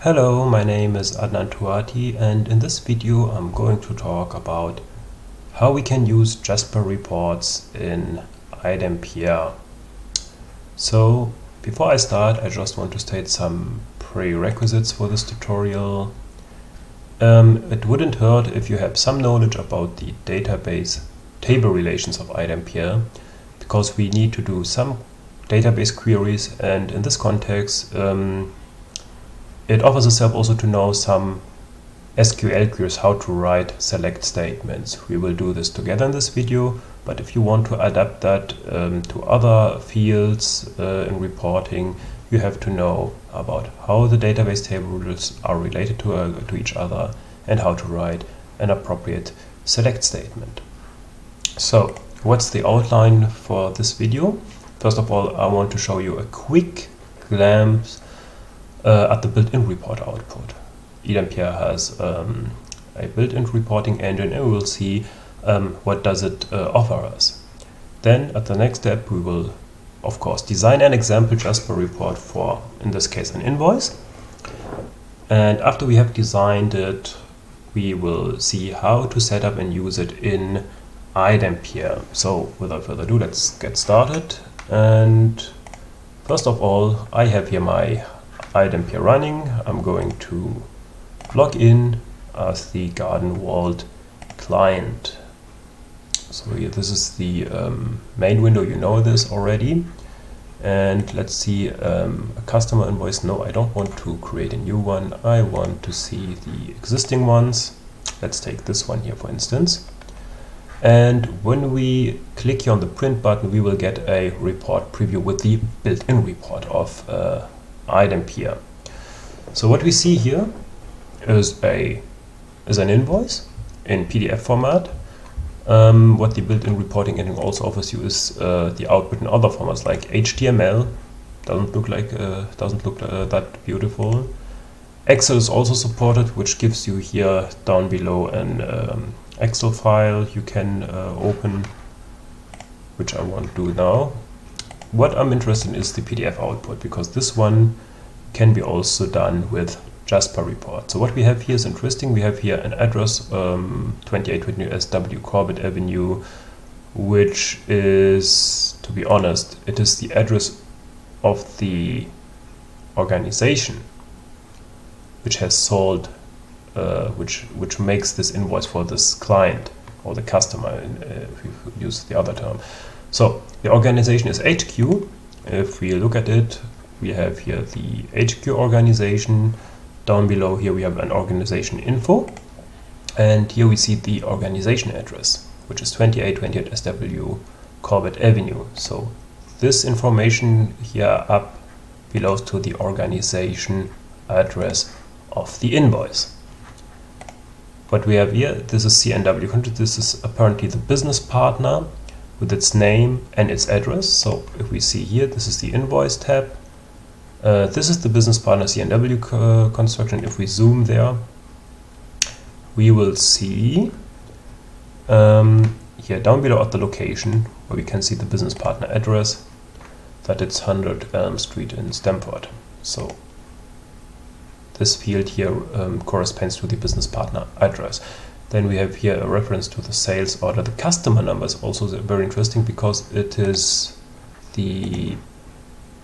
Hello, my name is Adnan Tuati, and in this video I'm going to talk about how we can use Jasper reports in iDempiere. So before I start, I just want to state some prerequisites for this tutorial. It wouldn't hurt if you have some knowledge about the database table relations of iDempiere, because we need to do some database queries, and in this context it offers itself also to know some SQL queries, how to write select statements. We will do this together in this video, but if you want to adapt that to other fields in reporting, you have to know about how the database tables are related to each other and how to write an appropriate select statement. So, what's the outline for this video? First of all, I want to show you a quick glance at the built-in report output. iDempiere has a built-in reporting engine, and we will see what does it offer us. Then at the next step we will of course design an example Jasper report for, in this case, an invoice. And after we have designed it, we will see how to set up and use it in iDempiere. So without further ado, let's get started. And first of all, I have here my iDempiere running. I'm going to log in as the Garden Vault client. So here, this is the main window, you know this already. And let's see a customer invoice. No, I don't want to create a new one. I want to see the existing ones. Let's take this one here, for instance. And when we click here on the print button, we will get a report preview with the built-in report of iDempiere. So what we see here is an invoice in PDF format. What the built-in reporting engine also offers you is the output in other formats like HTML. Doesn't look that beautiful. Excel is also supported, which gives you here down below an Excel file you can open, which I won't do now. What I'm interested in is the PDF output, because this one can be also done with Jasper report. So what we have here is interesting. We have here an address 2820 SW Corbett Avenue, which is, to be honest, it is the address of the organization which has sold, which makes this invoice for this client or the customer, if you use the other term. So the organization is HQ. If we look at it, we have here the HQ organization. Down below here we have an organization info, and here we see the organization address, which is 2828 SW Corbett Avenue. So this information here up belongs to the organization address of the invoice. What we have here, this is CNW country. This is apparently the business partner with its name and its address. So if we see here, this is the invoice tab. This is the business partner CNW construction. If we zoom there, we will see here down below at the location where we can see the business partner address, that it's 100 Elm Street in Stamford. So this field here corresponds to the business partner address. Then we have here a reference to the sales order. The customer number is also very interesting, because it is the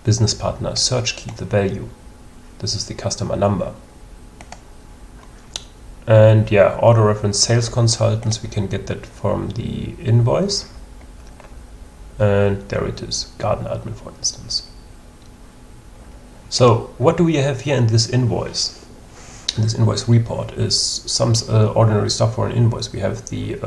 business partner search key, the value. This is the customer number. And yeah, order reference sales consultants, we can get that from the invoice. And there it is, garden admin, for instance. So what do we have here in this invoice? This invoice report is some ordinary stuff for an invoice. We have the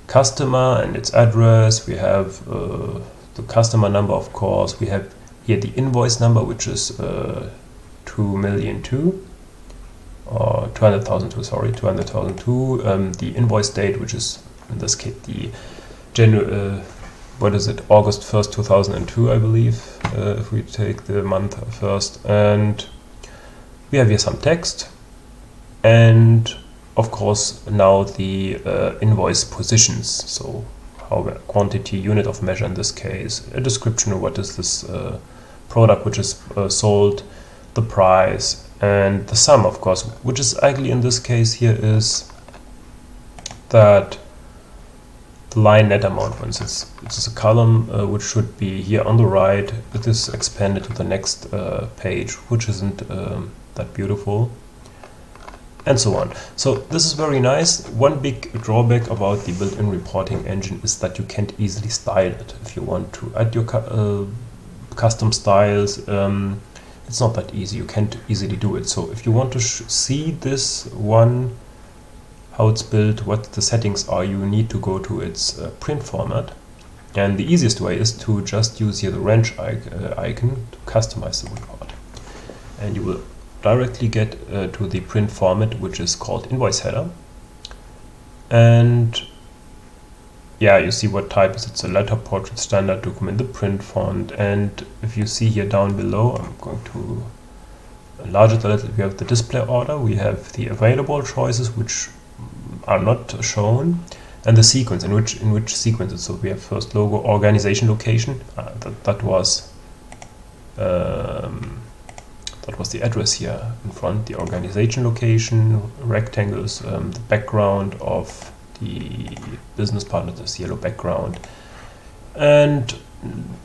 customer and its address. We have the customer number, of course. We have here the invoice number, which is 2,000,002, or 200,002, sorry, 200,002. The invoice date, which is in this case the August 1st, 2002, I believe, if we take the month first. And we have here some text, and of course now the invoice positions. So how quantity, unit of measure in this case, a description of what is this product which is sold, the price, And the sum, of course, which is actually in this case here is that the line net amount, for instance, this is a column which should be here on the right. It is expanded to the next page, which isn't that beautiful, and so on. So this is very nice. One big drawback about the built-in reporting engine is that you can't easily style it. If you want to add your custom styles, it's not that easy. You can't easily do it. So if you want to see this one, how it's built, what the settings are, you need to go to its print format. And the easiest way is to just use here the wrench icon to customize the report. And you will directly get to the print format, which is called invoice header. And yeah, you see what type is. It's a letter, portrait, standard document, the print font. And if you see here down below, I'm going to enlarge it a little. We have the display order, we have the available choices, which are not shown, and the sequence, in which sequences. So we have first logo, organization, location. That was the address here in front. The organization location, rectangles, the background of the business partner, this yellow background, and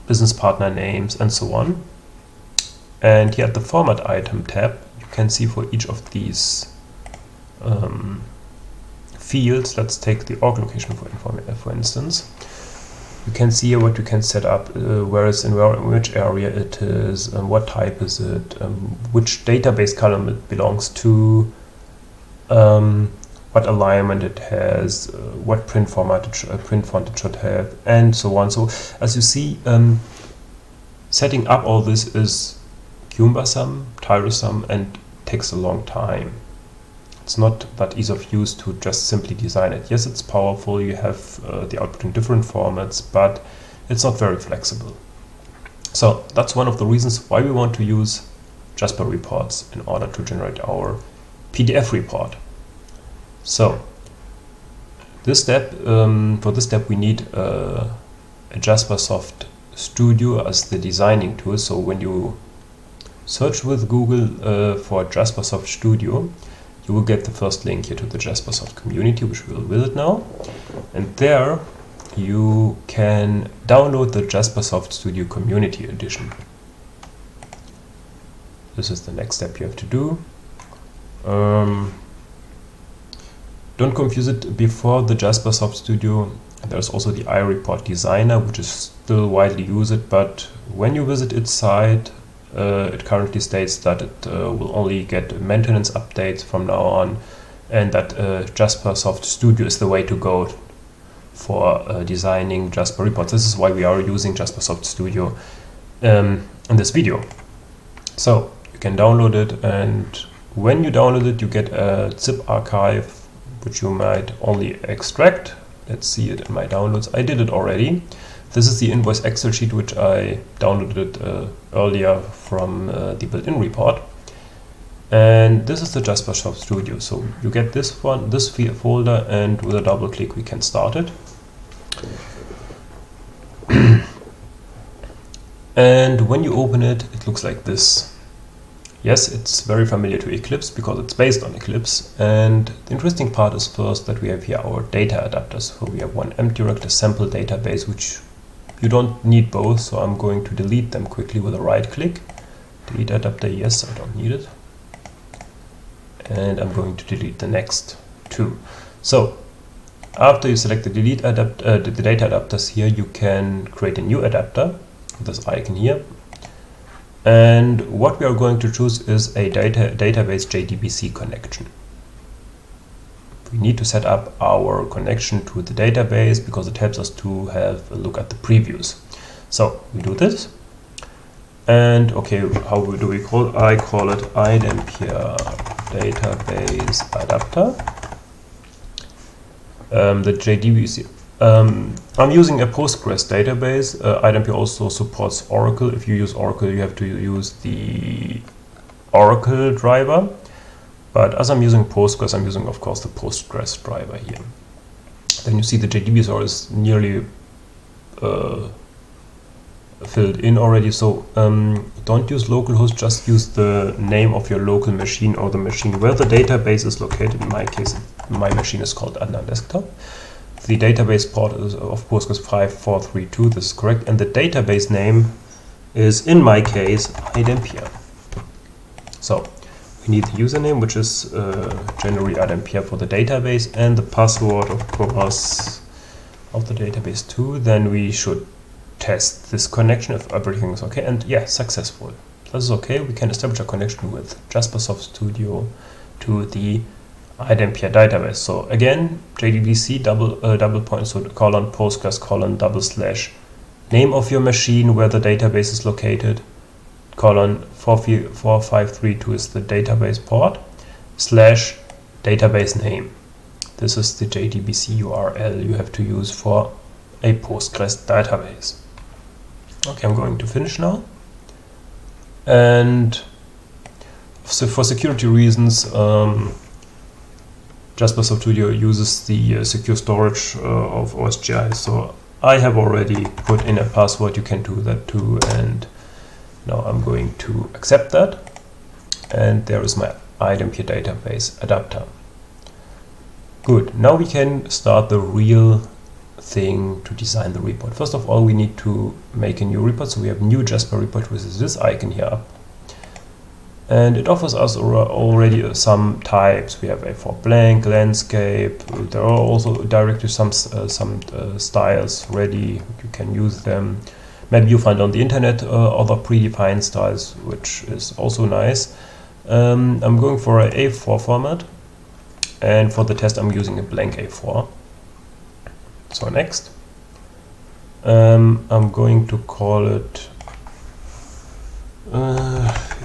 business partner names, and so on. And here at the format item tab, you can see for each of these fields, let's take the org location for instance, you can see here what you can set up, where it's in which area it is, what type is it, which database column it belongs to, what alignment it has, what print format print font it should have, and so on. So as you see, setting up all this is cumbersome, tiresome, and takes a long time. It's not that easy of use to just simply design it. Yes, it's powerful, you have the output in different formats, but it's not very flexible. So that's one of the reasons why we want to use Jasper reports in order to generate our PDF report. So this step, for this step we need a Jaspersoft Studio as the designing tool. So when you search with Google for Jaspersoft Studio, you will get the first link here to the Jaspersoft community, which we will visit now. And there you can download the Jaspersoft Studio Community Edition. This is the next step you have to do. Don't confuse it. Before the Jaspersoft Studio, there's also the iReport Designer, which is still widely used, but when you visit its site, it currently states that it will only get maintenance updates from now on, and that Jaspersoft Studio is the way to go for designing Jasper reports. This is why we are using Jaspersoft Studio in this video. So you can download it, and when you download it, you get a zip archive, which you might only extract. Let's see it in my downloads. I did it already. This is the invoice Excel sheet, which I downloaded earlier from the built-in report. And this is the Jaspersoft Studio. So you get this one, this folder, and with a double click we can start it. And when you open it, it looks like this. Yes, it's very familiar to Eclipse because it's based on Eclipse. And the interesting part is first that we have here our data adapters. So we have one mdirect, a sample database, which you don't need both, so I'm going to delete them quickly with a right click. Delete adapter, yes, I don't need it. And I'm going to delete the next two. So after you select the delete the data adapters here, you can create a new adapter with this icon here. And what we are going to choose is a database JDBC connection. We need to set up our connection to the database because it helps us to have a look at the previews. So we do this. And okay, how do we call it? I call it iDempiere database adapter. The JDBC. I'm using a Postgres database. iDempiere also supports Oracle. If you use Oracle, you have to use the Oracle driver. But as I'm using Postgres, I'm using, of course, the Postgres driver here. Then you see the JDBC is nearly filled in already. So don't use localhost, just use the name of your local machine or the machine where the database is located. In my case, my machine is called Adnan Desktop. The database port is of Postgres 5432, this is correct, and the database name is, in my case, iDempiere. So we need the username, which is generally iDempiere for the database, and the password, of course, of the database too. Then we should test this connection if everything is okay, and yeah, successful. This is okay. We can establish a connection with Jaspersoft Studio to the iDempiere database. So again, JDBC double point, so colon Postgres colon / name of your machine where the database is located, colon 4532 is the database port, / database name. This is the JDBC URL you have to use for a Postgres database. Okay, I'm going to finish now. And so for security reasons, Jaspersoft Studio uses the secure storage of OSGI. So I have already put in a password. You can do that too. And now I'm going to accept that. And there is my iDempiere database adapter. Good. Now we can start the real thing to design the report. First of all, we need to make a new report. So we have new Jasper report with this icon here up. And it offers us already some types. We have A4 blank, landscape. There are also directly some styles ready. You can use them. Maybe you find on the internet other predefined styles, which is also nice. I'm going for an A4 format. And for the test, I'm using a blank A4. So next, I'm going to call it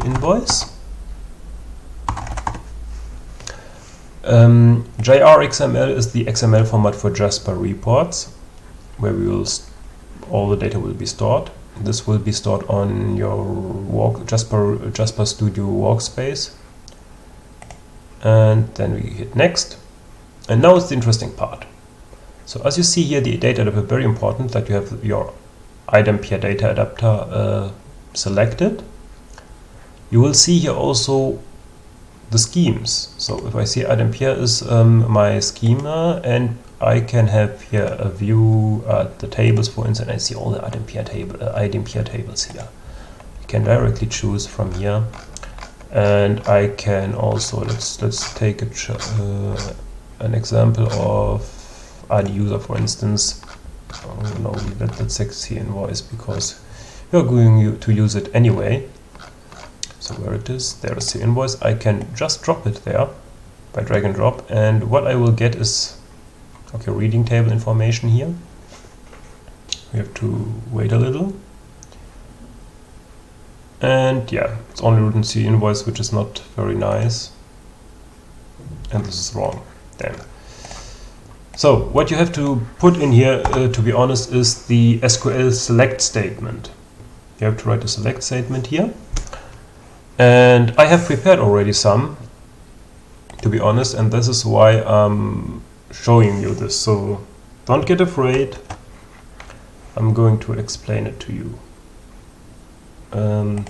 invoice. JRXML is the XML format for Jasper reports, where all the data will be stored. This will be stored on your Jasper Studio workspace. And then we hit next. And now it's the interesting part. So as you see here, the data adapter, very important that you have your iDempiere data adapter selected. You will see here also the schemes. So if I see iDempiere is my schema, and I can have here a view at the tables, for instance. I see all the iDempiere tables here. You can directly choose from here. And I can also, let's take an example of ID user, for instance. Oh, no, let's see invoice, because you're going to use it anyway. So where it is, there is the invoice. I can just drop it there by drag and drop, and what I will get is, okay, reading table information here. We have to wait a little. And yeah, it's only written C invoice, which is not very nice. And this is wrong. Damn. So what you have to put in here, to be honest, is the SQL select statement. You have to write a select statement here. And I have prepared already some, to be honest, and this is why I'm showing you this. So don't get afraid. I'm going to explain it to you.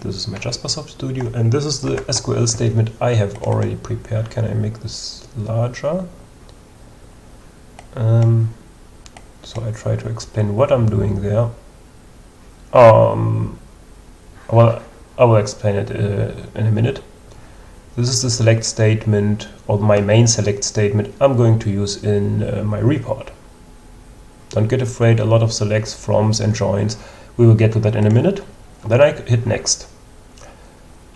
This is my Jaspersoft Studio, and this is the SQL statement I have already prepared. Can I make this larger? So I try to explain what I'm doing there. Well, I will explain it in a minute. This is the select statement, or my main select statement I'm going to use in my report. Don't get afraid, a lot of selects, froms and joins. We will get to that in a minute. Then I hit next.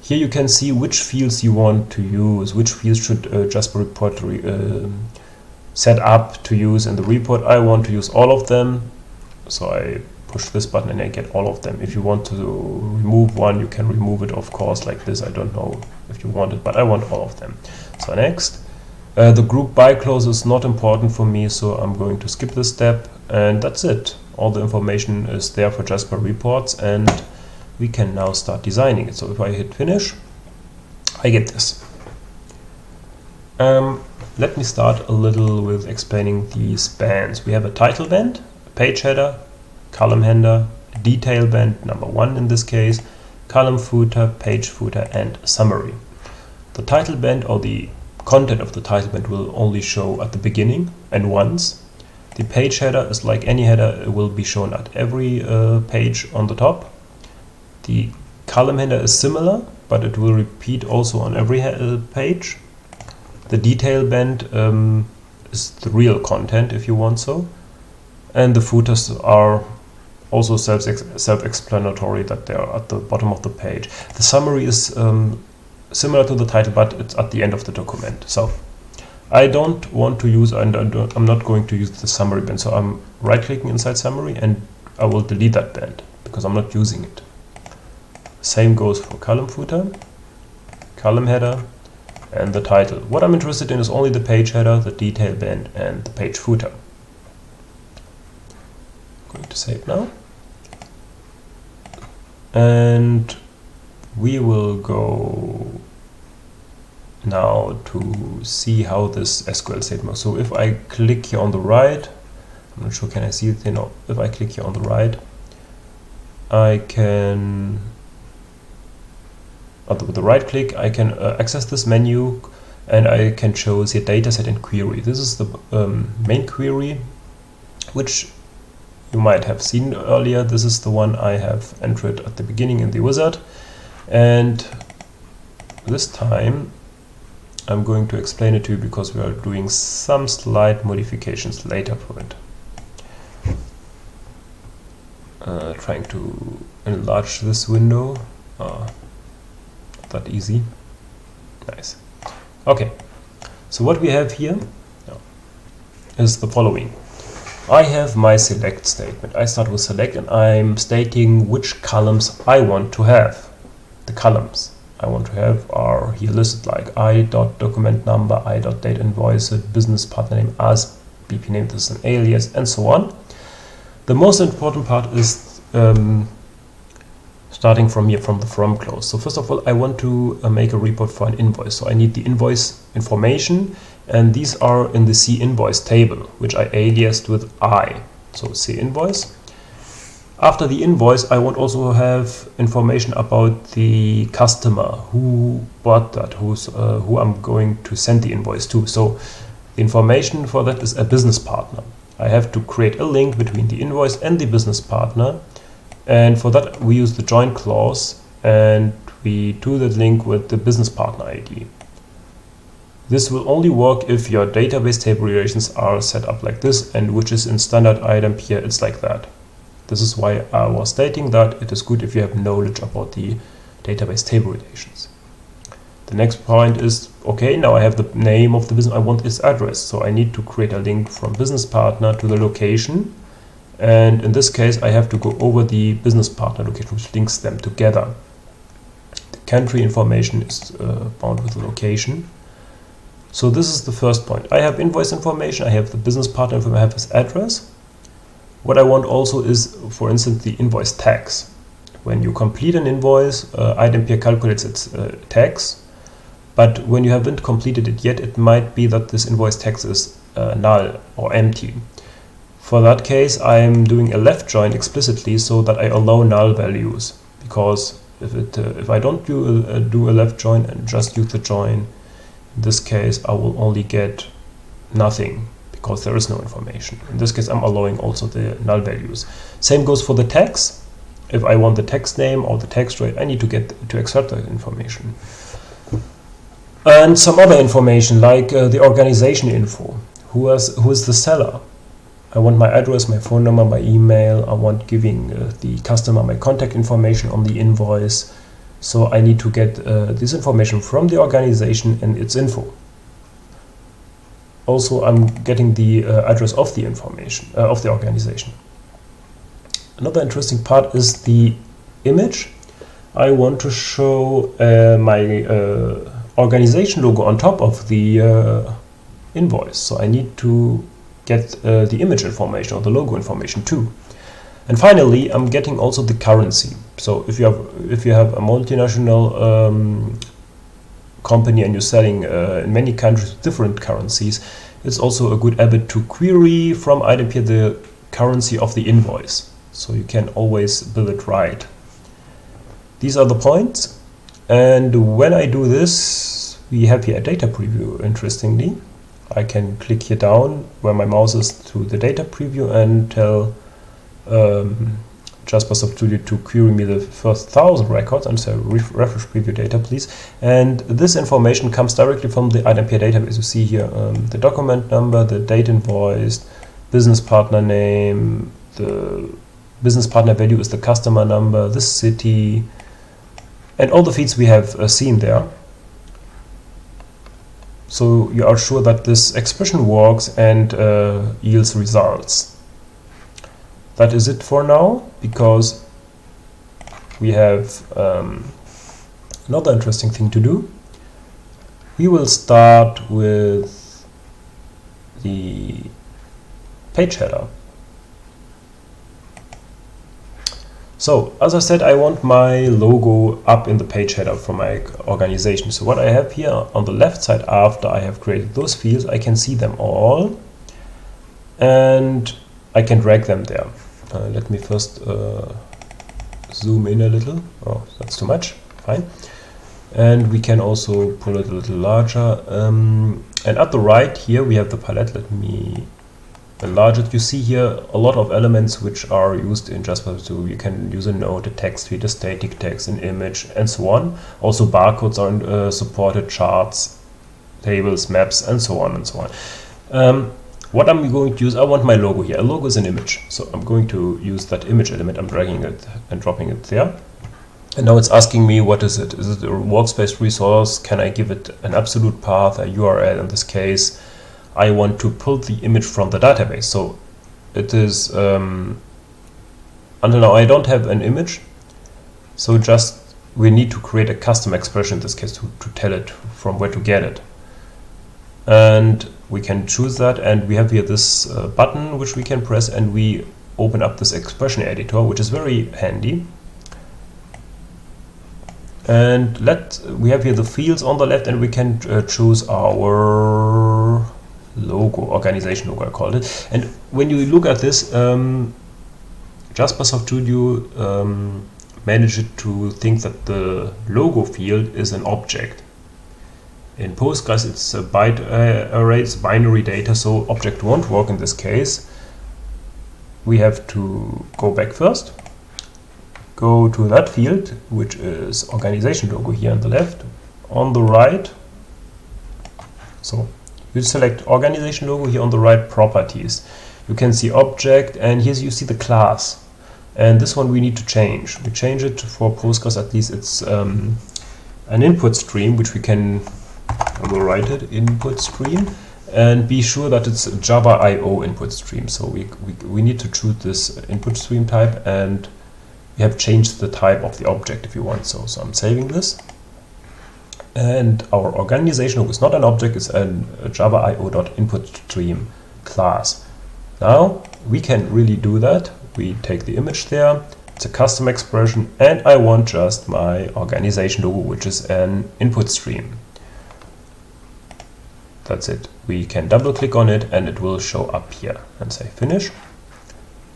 Here you can see which fields you want to use, which fields should Jasper report set up to use in the report. I want to use all of them, so I push this button and I get all of them. If you want to remove one, you can remove it, of course, like this. I don't know if you want it, but I want all of them. So next, the group by clause is not important for me, so I'm going to skip this step, and that's it. All the information is there for Jasper reports, and we can now start designing it. So if I hit finish, I get this. Let me start a little with explaining the spans. We have a title band, a page header, column header, detail band number 1 in this case, column footer, page footer, and summary. The title band or the content of the title band will only show at the beginning and once. The page header is like any header, it will be shown at every page on the top. The column header is similar, but it will repeat also on every page. The detail band is the real content, if you want so. And the footers are also self-explanatory, that they are at the bottom of the page. The summary is similar to the title, but it's at the end of the document. So I don't want to use, and I'm not going to use the summary band. So I'm right-clicking inside summary, and I will delete that band because I'm not using it. Same goes for column footer, column header, and the title. What I'm interested in is only the page header, the detail band, and the page footer. I'm going to save now. And we will go now to see how this SQL statement works. So if I click here on the right, I'm not sure, can I see it? No, if I click here on the right, I can, with the right click, I can access this menu, and I can choose here dataset and query. This is the main query, which you might have seen earlier. This is the one I have entered at the beginning in the wizard, and this time I'm going to explain it to you because we are doing some slight modifications later for it. Trying to enlarge this window. Not that easy. Nice. Okay, so what we have here is the following. I have my select statement. I start with select, and I'm stating which columns I want to have. The columns I want to have are here listed like i.document number, i.date invoice, business partner name, as BP name, this is an alias, and so on. The most important part is starting from here, from the from clause. So first of all, I want to make a report for an invoice. So I need the invoice information, and these are in the C invoice table, which I aliased with I. So C invoice. After the invoice, I want also have information about the customer, who bought that, who I'm going to send the invoice to. So the information for that is a business partner. I have to create a link between the invoice and the business partner, and for that we use the join clause, and we do that link with the business partner ID. This will only work if your database table relations are set up like this, and which is in standard iDempiere, it's like that. This is why I was stating that it is good if you have knowledge about the database table relations. The next point is, okay, now I have the name of the business, I want its address, so I need to create a link from business partner to the location, and in this case I have to go over the business partner location, which links them together. The country information is bound with the location. So this is the first point. I have invoice information, I have the business partner information, I have his address. What I want also is, for instance, the invoice tax. When you complete an invoice, iDempiere calculates its tax, but when you haven't completed it yet, it might be that this invoice tax is null or empty. For that case, I'm doing a left join explicitly so that I allow null values, because if I don't do a left join and just use the join, in this case I will only get nothing, because there is no information. In this case, I'm allowing also the null values. Same goes for the tax. If I want the tax name or the tax rate, I need to extract that information. And some other information like the organization info. Who is the seller? I want my address, my phone number, my email. I want giving the customer my contact information on the invoice. So I need to get this information from the organization and its info. Also, I'm getting the address of the information of the organization. Another interesting part is the image. I want to show my organization logo on top of the invoice, so I need to get the image information or the logo information too. And finally, I'm getting also the currency. So if you have a multinational company and you're selling in many countries with different currencies, it's also a good habit to query from iDempiere the currency of the invoice. so you can always build it right. These are the points, and when I do this, we have here a data preview. Interestingly, I can click here down where my mouse is to the data preview and tell Jaspersoft Studio to query me the first 1000 records and say refresh preview data, please. And this information comes directly from the iDempiere database. You see here the document number, the date invoiced, business partner name, the business partner value is the customer number, the city, and all the fields we have seen there. So you are sure that this expression works and yields results. That is it for now, because we have another interesting thing to do. We will start with the page header. So, as I said, I want my logo up in the page header for my organization. So what I have here on the left side, after I have created those fields, I can see them all and I can drag them there. Let me first zoom in a little. Oh, that's too much. Fine. And we can also pull it a little larger. And at the right here we have the palette. Let me enlarge it. You see here a lot of elements which are used in Jaspersoft. So you can use a node, a text field, a static text, an image, and so on. Also barcodes are supported, charts, tables, maps, and so on and so on. What I'm going to use, I want my logo here. A logo is an image, so I'm going to use that image element. I'm dragging it and dropping it there. And now it's asking me, what is it? Is it a workspace resource? Can I give it an absolute path, a URL? In this case, I want to pull the image from the database. So it is, until now I don't have an image, so just we need to create a custom expression in this case to tell it from where to get it. And we can choose that, and we have here this button which we can press, and we open up this expression editor, which is very handy. And we have here the fields on the left, and we can choose our logo, organization logo I called it. And when you look at this, Jaspersoft Studio managed to think that the logo field is an object. In Postgres it's a byte array, it's binary data, so object won't work in this case. We have to go back first, go to that field, which is organization logo here on the left. On the right, so you select organization logo here on the right, properties. You can see object, and here you see the class. And this one we need to change. We change it for Postgres, at least it's an input stream, which we can, I will write it, input stream, and be sure that it's Java IO input stream. So we need to choose this input stream type, and we have changed the type of the object if you want so. So I'm saving this. And our organization logo is not an object, it's a Java IO.inputStream class. Now we can really do that. We take the image there, it's a custom expression, and I want just my organization logo, which is an input stream. That's it. We can double click on it and it will show up here and say finish.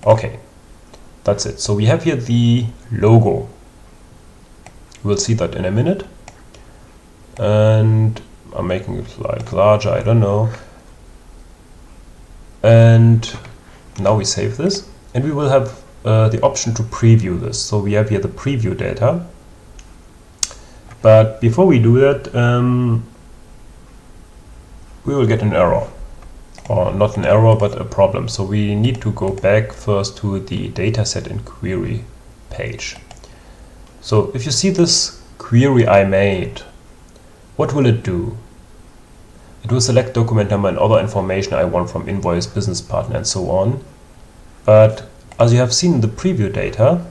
Okay, that's it. So we have here the logo. We'll see that in a minute. And I'm making it like larger, I don't know. And now we save this, and we will have the option to preview this. So we have here the preview data. But before we do that, we will get an error, or not an error, but a problem. So we need to go back first to the dataset and query page. So if you see this query I made, what will it do? It will select document number and other information I want from invoice, business partner, and so on. But as you have seen in the preview data,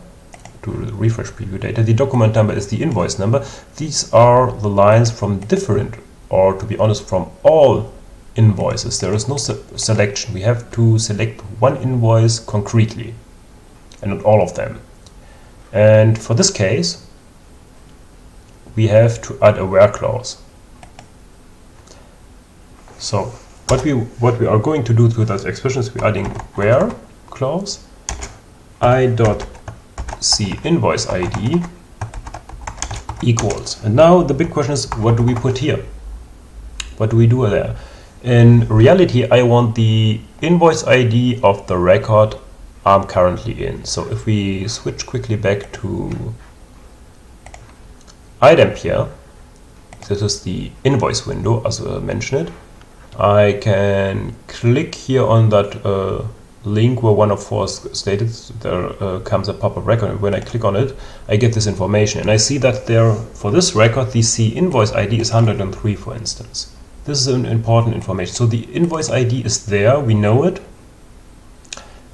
to refresh preview data, the document number is the invoice number. These are the lines from different, or to be honest, from all invoices. There is no selection. We have to select one invoice concretely, and not all of them. And for this case, we have to add a where clause. So what we are going to do to that expression is we're adding where clause, I.see invoice ID equals. And now the big question is, what do we put here? What do we do there? In reality, I want the invoice ID of the record I'm currently in. So if we switch quickly back to iDempiere, this is the invoice window as mentioned. I can click here on that link where 1 of 4 is stated. There comes a pop-up record, and when I click on it, I get this information, and I see that there for this record the C invoice ID is 103, for instance. This is an important information. So the invoice ID is there, we know it,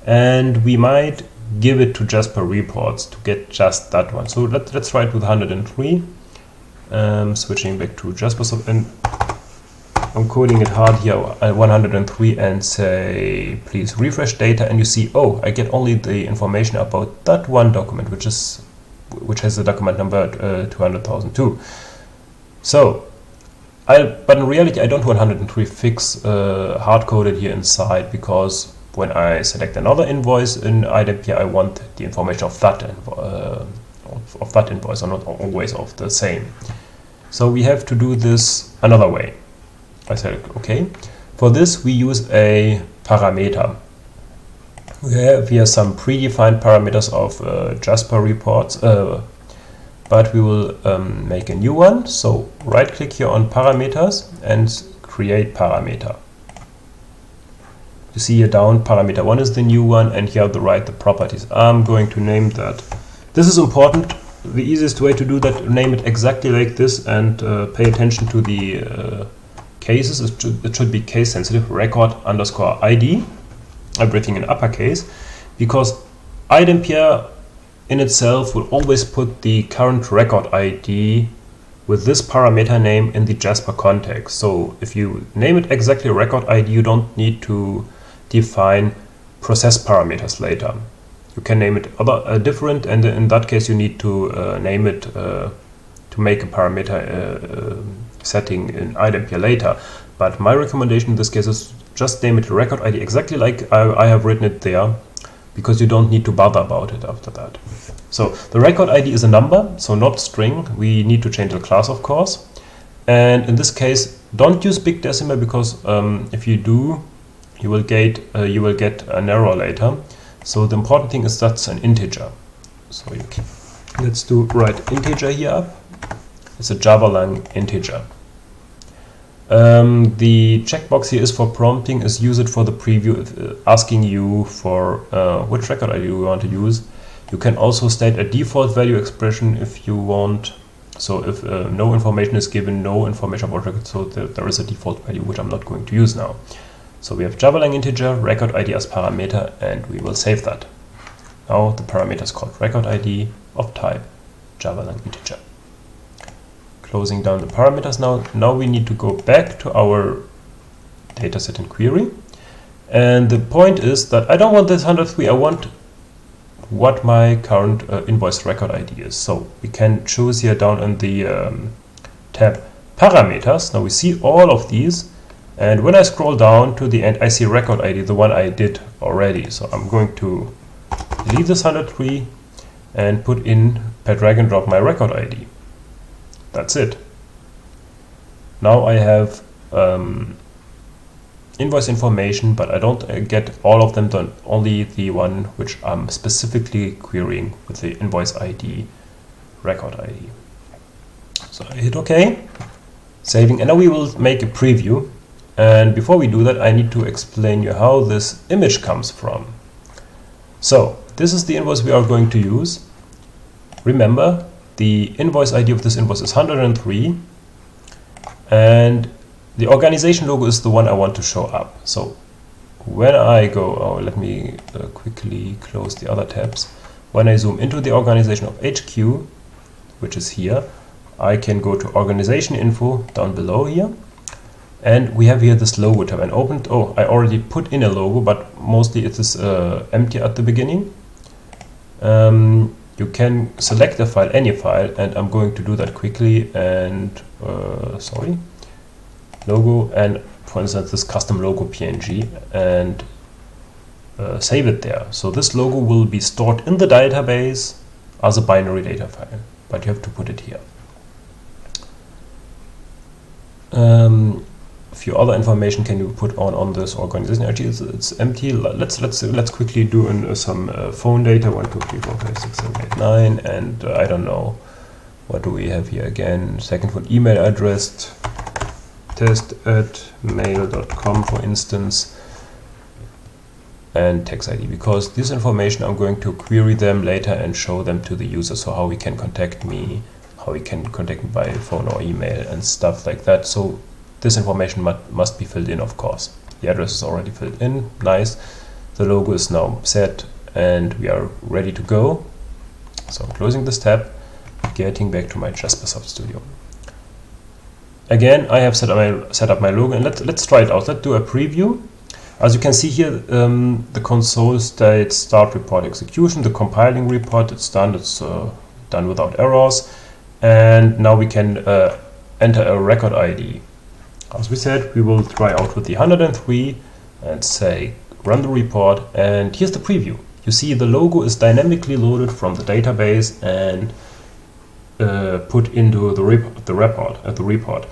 and we might give it to Jasper reports to get just that one. So let's try it with 103. Switching back to Jaspersoft, and I'm coding it hard here at 103 and say please refresh data, and you see, oh, I get only the information about that one document, which has the document number 200,002. So but in reality I don't do 103 fix hard coded here inside, because when I select another invoice in iDempiere, I want the information of that invoice, or not always of the same. So we have to do this another way. I said, okay, for this we use a parameter. We have here some predefined parameters of Jasper reports, but we will make a new one. So right click here on parameters and create parameter. You see here down, parameter 1 is the new one, and here on the right the properties. I'm going to name that. This is important. The easiest way to do that, name it exactly like this, and pay attention to the cases. It should be case sensitive, record underscore ID, everything in uppercase, because iDempiere in itself will always put the current record ID with this parameter name in the Jasper context. So if you name it exactly record ID, you don't need to define process parameters later. You can name it different, and in that case you need to name it to make a parameter setting in iDempiere later. But my recommendation in this case is just name it record ID exactly like I have written it there, because you don't need to bother about it after that. So the record ID is a number, so not string. We need to change the class, of course. And in this case, don't use big decimal, because if you do, you will get an error later. So the important thing is that's an integer. So let's do write integer here up. It's a Java lang integer. The checkbox here is for prompting, is use it for the preview, asking you for which record ID you want to use. You can also state a default value expression if you want. So if no information is given, no information about record, so there is a default value which I'm not going to use now. So we have Java lang integer, record ID as parameter, and we will save that. Now the parameter is called record ID of type Java lang integer. Closing down the parameters now. Now we need to go back to our dataset in query. And the point is that I don't want this 103, I want what my current invoice record ID is. So we can choose here down in the tab parameters. Now we see all of these. And when I scroll down to the end, I see record ID, the one I did already. So I'm going to delete this 103 and put in per drag and drop my record ID. That's it. Now I have invoice information, but I don't get all of them done, only the one which I'm specifically querying with the invoice ID, record ID. So I hit OK, saving, and now we will make a preview. And before we do that, I need to explain you how this image comes from. So this is the invoice we are going to use. Remember, the invoice ID of this invoice is 103, and the organization logo is the one I want to show up. So when I go, let me quickly close the other tabs. When I zoom into the organization of HQ, which is here, I can go to organization info down below here. And we have here this logo tab, and opened. Oh, I already put in a logo, but mostly it is empty at the beginning. You can select a file, any file, and I'm going to do that quickly. And logo, and for instance this custom logo PNG, and save it there. So this logo will be stored in the database as a binary data file, but you have to put it here. A few other information can you put on this organization. Actually, it's empty. Let's quickly do some phone data. 1 2 3 4 5 6 7 8 9, and I don't know, what do we have here again? Second for email address, test@mail.com, for instance, and text ID, because this information I'm going to query them later and show them to the user, so how he can contact me, how he can contact me by phone or email and stuff like that. So this information must be filled in, of course. The address is already filled in, nice. The logo is now set and we are ready to go. So I'm closing this tab, getting back to my Jaspersoft Studio. Again, I have set up my logo, and let's try it out. Let's do a preview. As you can see here, the console states start report execution. The compiling report, it's done without errors. And now we can enter a record ID. As we said, we will try out with the 103 and say run the report, and here's the preview. You see the logo is dynamically loaded from the database and put into the report.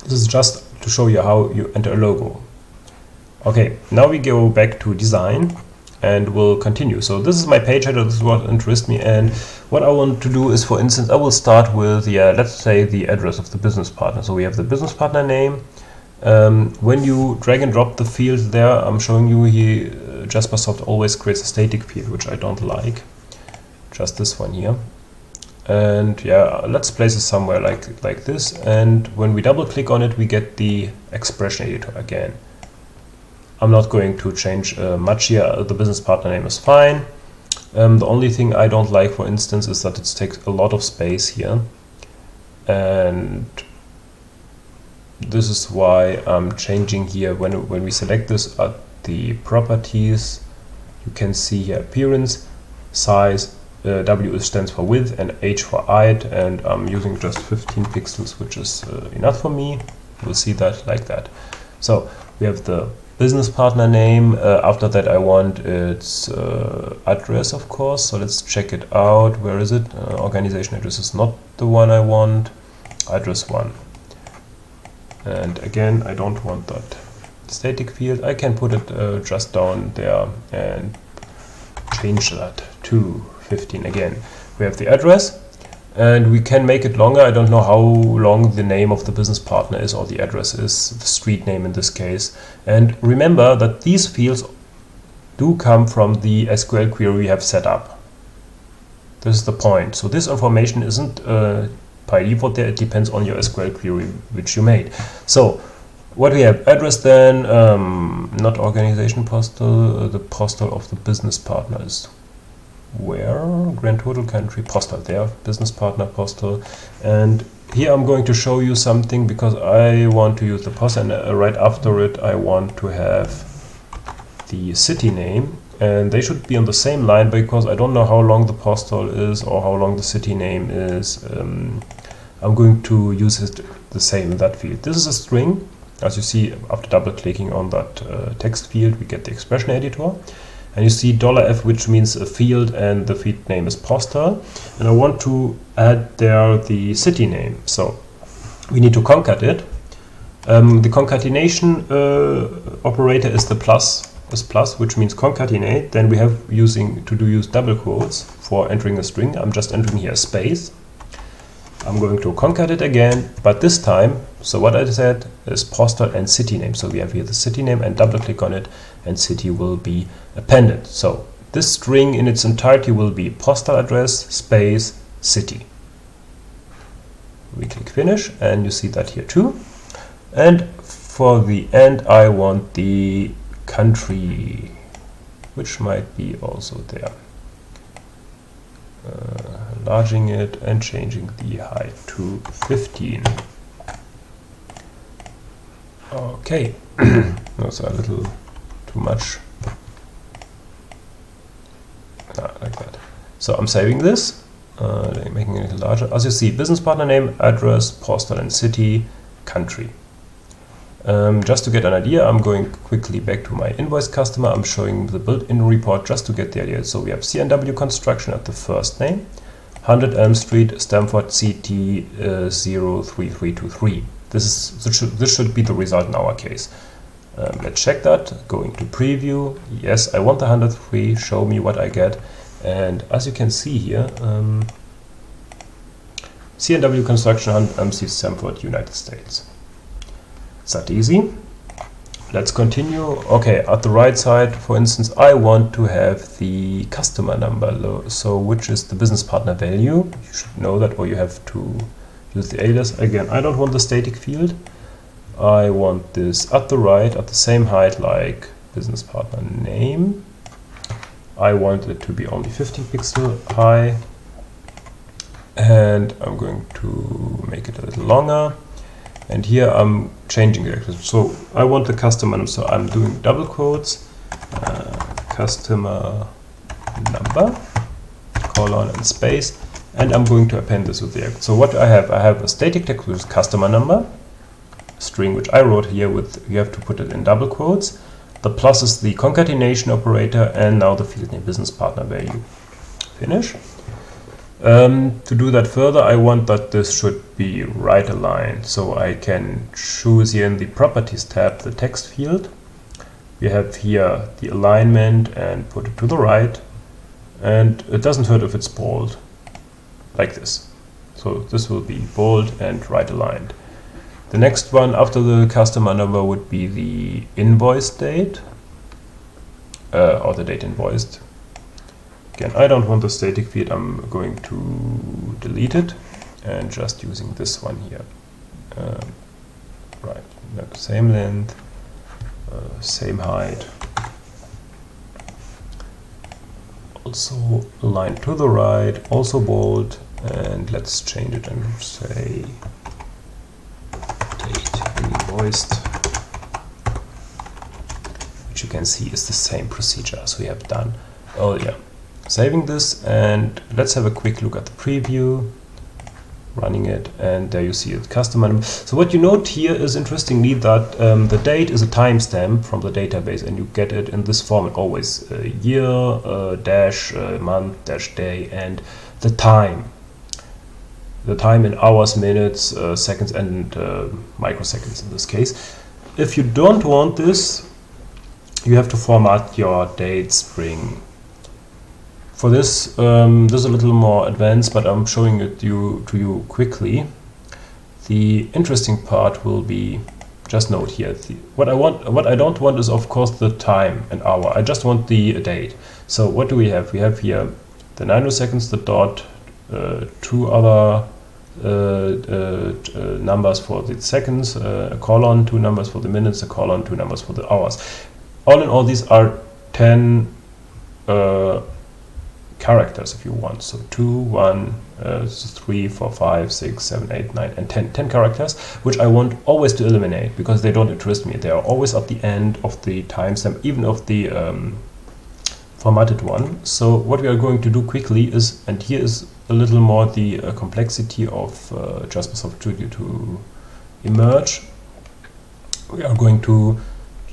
This is just to show you how you enter a logo. Okay, now we go back to design and we'll continue. So this is my page header, this is what interests me, and what I want to do is, for instance, I will start with, let's say, the address of the business partner. So we have the business partner name. When you drag and drop the field there, I'm showing you here, Jaspersoft always creates a static field, which I don't like. Just this one here. And yeah, let's place it somewhere like this, and when we double click on it, we get the expression editor again. I'm not going to change much here. The business partner name is fine. The only thing I don't like, for instance, is that it takes a lot of space here, and this is why I'm changing here. When we select this at the properties, you can see here appearance, size, W stands for width and H for height, and I'm using just 15 pixels, which is enough for me. We'll see that like that. So we have the business partner name. After that, I want its address, of course. So let's check it out. Where is it? Organization address is not the one I want. Address 1. And again, I don't want that static field. I can put it just down there and change that to 15 again. We have the address, and we can make it longer. I don't know how long the name of the business partner is, or the address is, the street name in this case. And remember that these fields do come from the SQL query we have set up. This is the point. So this information isn't by default there, it depends on your SQL query which you made. So what we have, address then, not organization postal, the postal of the business partner is where? Grand total country, postal there, business partner postal. And here I'm going to show you something because I want to use the postal, and right after it I want to have the city name, and they should be on the same line because I don't know how long the postal is or how long the city name is. I'm going to use it the same in that field. This is a string. As you see, after double clicking on that text field, we get the expression editor. And you see $F, which means a field, and the field name is postal. And I want to add there the city name. So we need to concat it. The concatenation operator is the plus, which means concatenate. Then we have use double quotes for entering a string. I'm just entering here a space. I'm going to concat it again, but this time, so what I said is postal and city name. So we have here the city name, and double click on it, and city will be appended. So this string in its entirety will be postal address space city. We click finish, and you see that here too. And for the end, I want the country, which might be also there. Enlarging it and changing the height to 15. Okay, that's a little too much. Like that. So I'm saving this, making it a little larger. As you see, business partner name, address, postal and city, country. Just to get an idea, I'm going quickly back to my invoice customer. I'm showing the built-in report just to get the idea. So we have CNW construction at the first name, 100 Elm Street, Stamford, CT 03323. This should be the result in our case. Let's check that. Going to preview. Yes, I want the 103. Show me what I get. And as you can see here, CNW construction, 100 Elm Street, Stamford, United States. It's that easy. Let's continue. Okay, at the right side, for instance, I want to have the customer number, so which is the business partner value. You should know that, or you have to use the alias. Again, I don't want the static field. I want this at the right, at the same height like business partner name. I want it to be only 15 pixel high, and I'm going to make it a little longer. And here I'm changing it. So I want the customer number, so I'm doing double quotes, customer number, colon and space, and I'm going to append this with the. So what I have a static text with customer number, string which I wrote here with, you have to put it in double quotes. The plus is the concatenation operator, and now the field name business partner value. Finish. To do that further, I want that this should be right aligned, so I can choose here in the properties tab the text field. We have here the alignment and put it to the right, and it doesn't hurt if it's bold like this. So this will be bold and right aligned. The next one after the customer number would be the invoice date, or the date invoiced. Again, I don't want the static field, I'm going to delete it and just using this one here. Right, same length, same height. Also aligned to the right, also bold, and let's change it and say date invoiced, which you can see is the same procedure as we have done earlier. Saving this, and let's have a quick look at the preview, running it, and there you see it, customer number. So what you note here is interestingly that the date is a timestamp from the database, and you get it in this format always, year, dash, month, dash, day, and the time. The time in hours, minutes, seconds, and microseconds in this case. If you don't want this, you have to format your date string. For this, this is a little more advanced, but I'm showing it to you quickly. The interesting part will be, just note here, what I don't want is of course the time and hour. I just want the date. So what do we have? We have here the nanoseconds, the dot, two other numbers for the seconds, a colon, two numbers for the minutes, a colon, two numbers for the hours. All in all, these are 10 characters if you want. So 2, 1, 3, 4, 5, 6, 7, 8, 9, and 10 characters, which I want always to eliminate because they don't interest me. They are always at the end of the timestamp, even of the formatted one. So what we are going to do quickly is, and here is a little more the complexity of Jaspersoft Studio to emerge. We are going to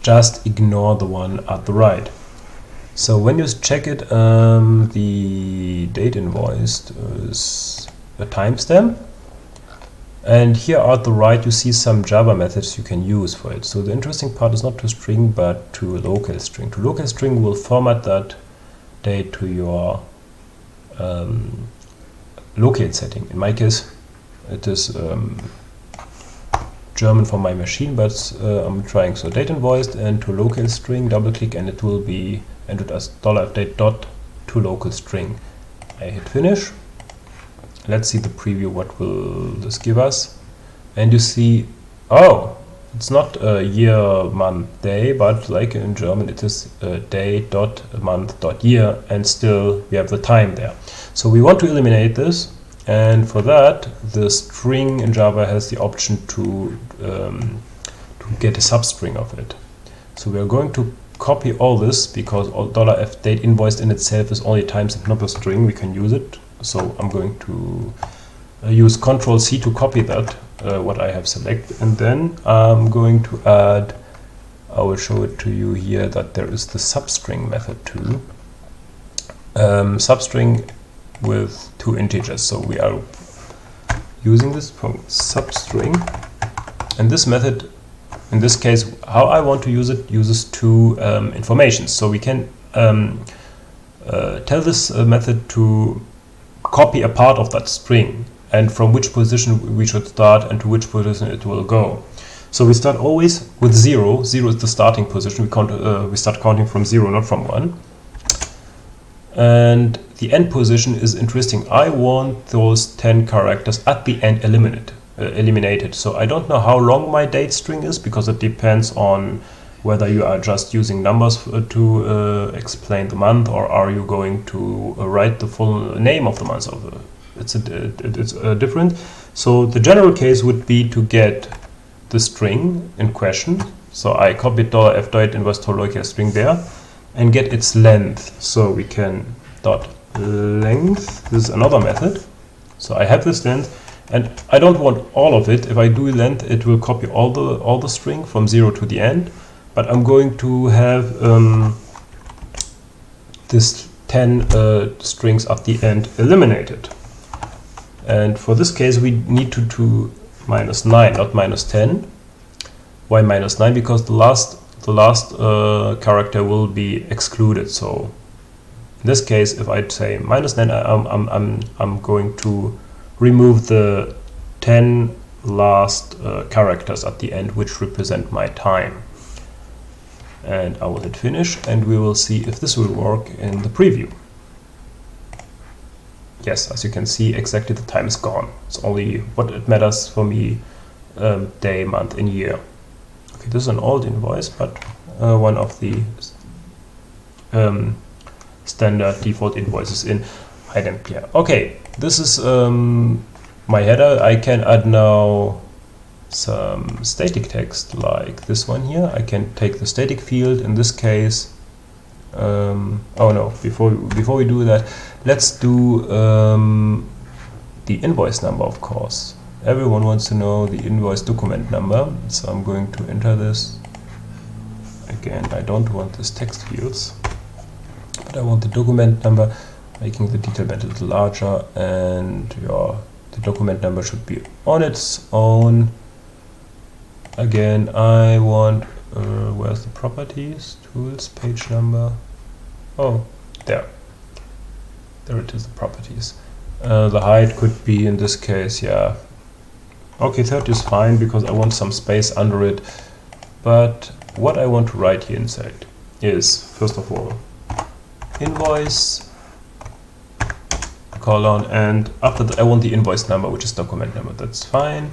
just ignore the one at the right. So when you check it, the date invoiced is a timestamp, and here at the right you see some Java methods you can use for it. So the interesting part is not to string but to local string. To local string will format that date to your locate setting. In my case it is German for my machine, but I'm trying so date invoiced and to local string, double click, and it will be entered as $update dot to local string. I hit finish. Let's see the preview, what will this give us? And you see, oh, it's not a year, month, day, but like in German it is day dot month dot year, and still we have the time there. So we want to eliminate this, and for that the string in Java has the option to get a substring of it. So we are going to copy all this because $f date invoiced in itself is only timestamp, not a string. We can use it. So I'm going to use Ctrl+C to copy that what I have selected, and then I'm going to add, I will show it to you here, that there is the substring method too. Substring with 2 integers, so we are using this from substring, and this method, in this case, how I want to use it, uses 2 informations. So we can tell this method to copy a part of that string and from which position we should start and to which position it will go. So we start always with 0. 0 is the starting position. We start counting from 0, not from 1. And the end position is interesting. I want those 10 characters at the end eliminated. So I don't know how long my date string is, because it depends on whether you are just using numbers to explain the month, or are you going to write the full name of the month. It's different. So the general case would be to get the string in question. So I copied $f invoice string there and get its length. So we can dot length. This is another method. So I have this length, and I don't want all of it. If I do length, it will copy all the string from 0 to the end. But I'm going to have this 10 strings at the end eliminated. And for this case, we need to do -9, not -10. Why -9? Because the last character will be excluded. So in this case, if I say -9, I'm going to remove the 10 last characters at the end, which represent my time. And I will hit finish, and we will see if this will work in the preview. Yes, as you can see, exactly the time is gone. It's only what it matters for me, day, month, and year. Okay, this is an old invoice, but one of the standard default invoices in iDempiere. Okay, this is my header. I can add now some static text like this one here. I can take the static field, in this case. Oh no, before we do that, let's do the invoice number, of course. Everyone wants to know the invoice document number, so I'm going to enter this. Again, I don't want this text fields, but I want the document number, making the detail band a little larger, and the document number should be on its own. Again, I want, where's the properties? Tools, page number. Oh, there. There it is, the properties. The height could be, in this case, yeah. Okay, 30 is fine, because I want some space under it. But what I want to write here inside is, first of all, invoice, colon, and after that I want the invoice number, which is document number. That's fine.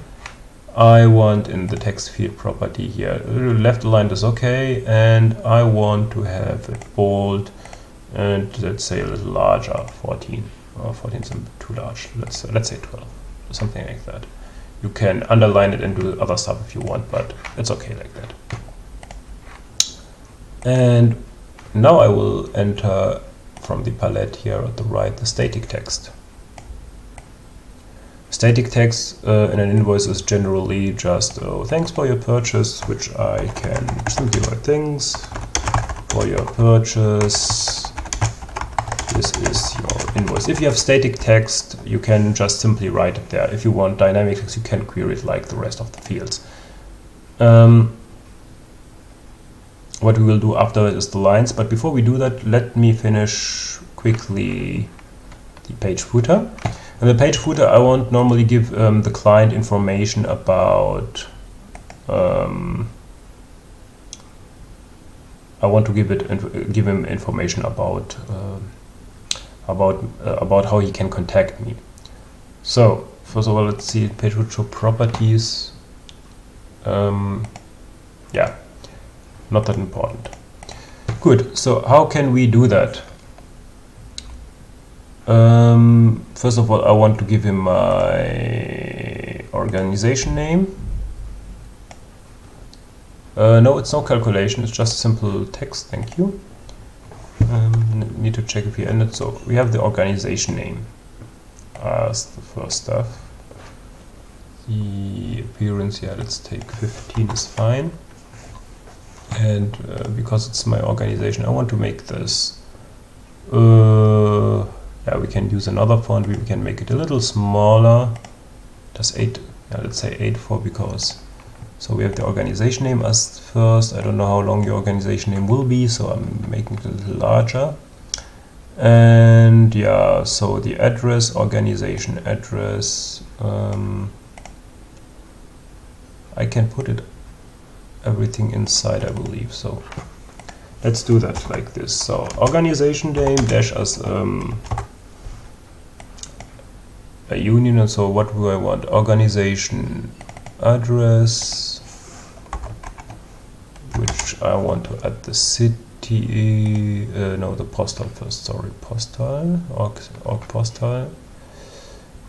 I want in the text field property here, left aligned is okay, and I want to have it bold and let's say a little larger, 14. 14 is too large. Let's say 12, or something like that. You can underline it and do other stuff if you want, but it's okay like that. And now I will enter from the palette here at the right the static text. Static text in an invoice is generally just, oh, thanks for your purchase, which I can simply write, thanks for your purchase. This is your invoice. If you have static text, you can just simply write it there. If you want dynamic text, you can query it like the rest of the fields. What we will do after is the lines, but before we do that, let me finish quickly the page footer. In the page footer, I won't normally give the client information about. I want to give him information about how he can contact me. So first of all, let's see page footer properties. Yeah, not that important. Good. So how can we do that? First of all, I want to give him my organization name. No, it's no calculation, it's just simple text, thank you. Need to check if he ended. So we have the organization name as the first stuff. the appearance, yeah, let's take 15 is fine. And because it's my organization, I want to make this, yeah, we can use another font. We can make it a little smaller. Does 8, yeah, let's say 8.4, because, so we have the organization name as first. I don't know how long your organization name will be, so I'm making it a little larger. And yeah, so the address, organization address, I can put it everything inside, I believe. So let's do that like this. So organization name dash as a union. And so what do I want? Organization address, which I want to add the city, no, the postal first, sorry, postal, org postal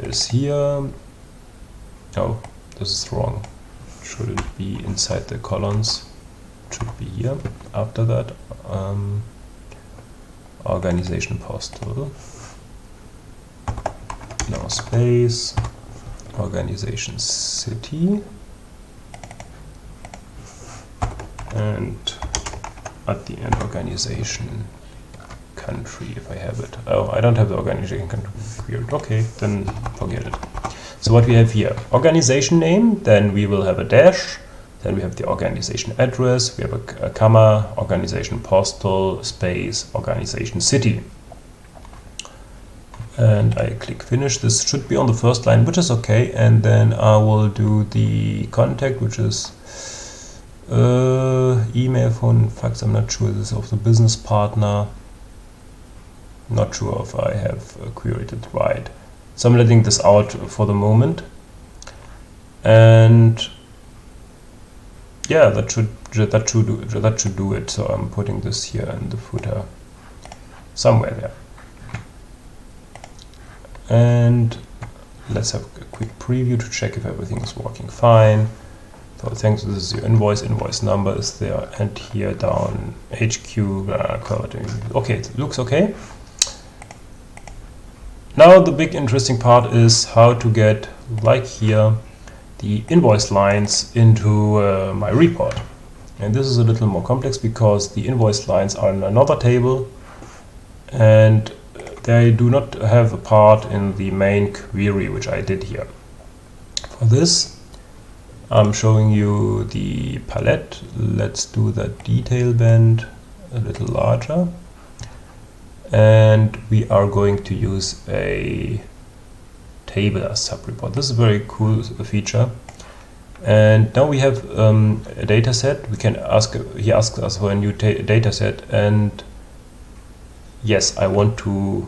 is here. Oh, this is wrong. Shouldn't be inside the columns. It should be here. After that, organization postal. No space. Organization city. And at the end, organization country, if I have it. Oh, I don't have the organization country. Weird. Okay, then forget it. So what we have here, organization name, then we will have a dash, then we have the organization address, we have a comma, organization postal, space, organization city. And I click finish. This should be on the first line, which is okay. And then I will do the contact, which is email, phone, fax. I'm not sure this is of the business partner. Not sure if I have queried it right. So I'm letting this out for the moment, and yeah, that should do it. So I'm putting this here in the footer somewhere there, and let's have a quick preview to check if everything is working fine. So thanks. This is your invoice number is there, and here down HQ coding. Okay, it looks okay. Now the big interesting part is how to get, like here, the invoice lines into my report. And this is a little more complex because the invoice lines are in another table and they do not have a part in the main query, which I did here. For this, I'm showing you the palette. Let's do the detail band a little larger. And we are going to use a table as sub-report. This is a very cool feature. And now we have a data set. We can ask, he asks us for a new data set, and yes, I want to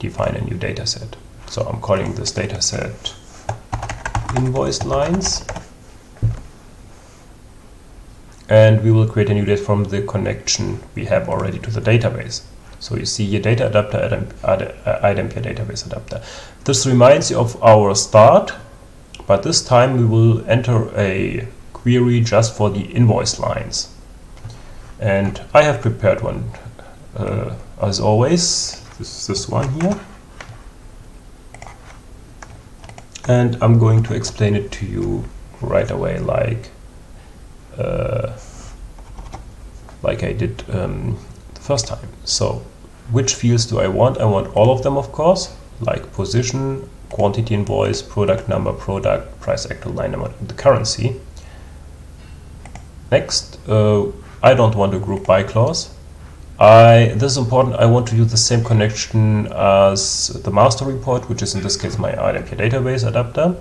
define a new data set. So I'm calling this data set invoice lines. And we will create a new data from the connection we have already to the database. So you see here data adapter, iDempiere database adapter. This reminds you of our start, but this time we will enter a query just for the invoice lines. And I have prepared one, as always. This is this one here. And I'm going to explain it to you right away, like I did the first time. So which fields do I want? I want all of them, of course, like position, quantity invoice, product number, product, price, actual line number, the currency. Next, I don't want a group by clause. This is important. I want to use the same connection as the master report, which is in this case my iDempiere database adapter.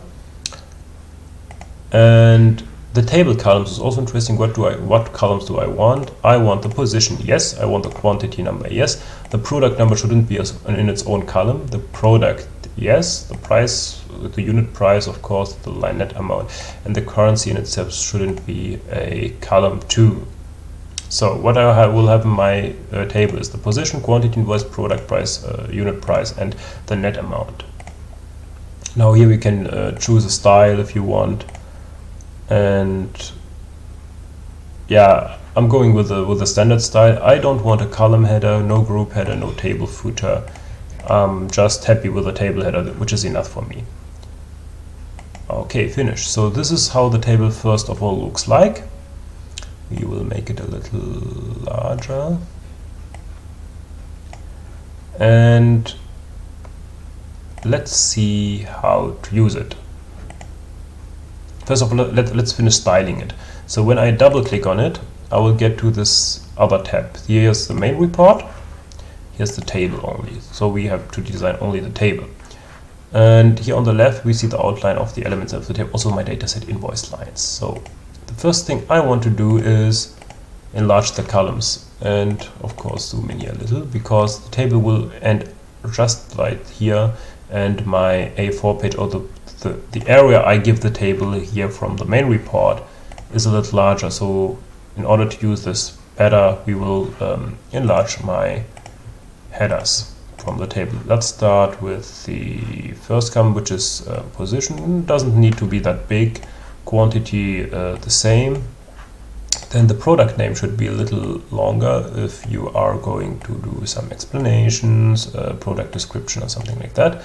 And the table columns is also interesting. What columns do I want? I want the position, yes. I want the quantity number, yes. The product number shouldn't be in its own column. The product, yes. The price, the unit price, of course, the line net amount, and the currency in itself shouldn't be a column too. So what I will have in my table is the position, quantity invoice, product price, unit price, and the net amount. Now here we can choose a style if you want. And yeah, I'm going with the standard style. I don't want a column header, no group header, no table footer. I'm just happy with the table header, which is enough for me. Okay, finished. So this is how the table first of all looks like. We will make it a little larger. And let's see how to use it. First of all, let's finish styling it. So when I double click on it, I will get to this other tab. Here's the main report. Here's the table only. So we have to design only the table. And here on the left, we see the outline of the elements of the table, also my dataset invoice lines. So the first thing I want to do is enlarge the columns and of course zoom in here a little, because the table will end just right here, and my A4 page, or the area I give the table here from the main report, is a little larger. So in order to use this better, we will enlarge my headers from the table. Let's start with the first column, which is position. It doesn't need to be that big. Quantity the same. Then the product name should be a little longer if you are going to do some explanations, product description or something like that.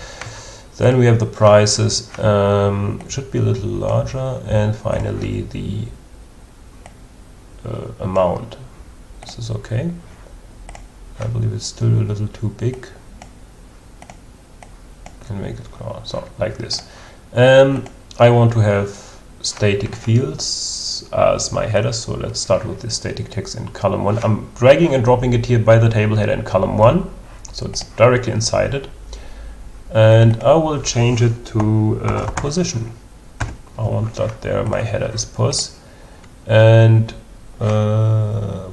Then we have the prices, should be a little larger, and finally the amount. This is okay. I believe it's still a little too big. Can make it so like this. I want to have static fields as my header, so let's start with the static text in column 1. I'm dragging and dropping it here by the table header in column 1, so it's directly inside it. And I will change it to position. I want that there my header is pos, and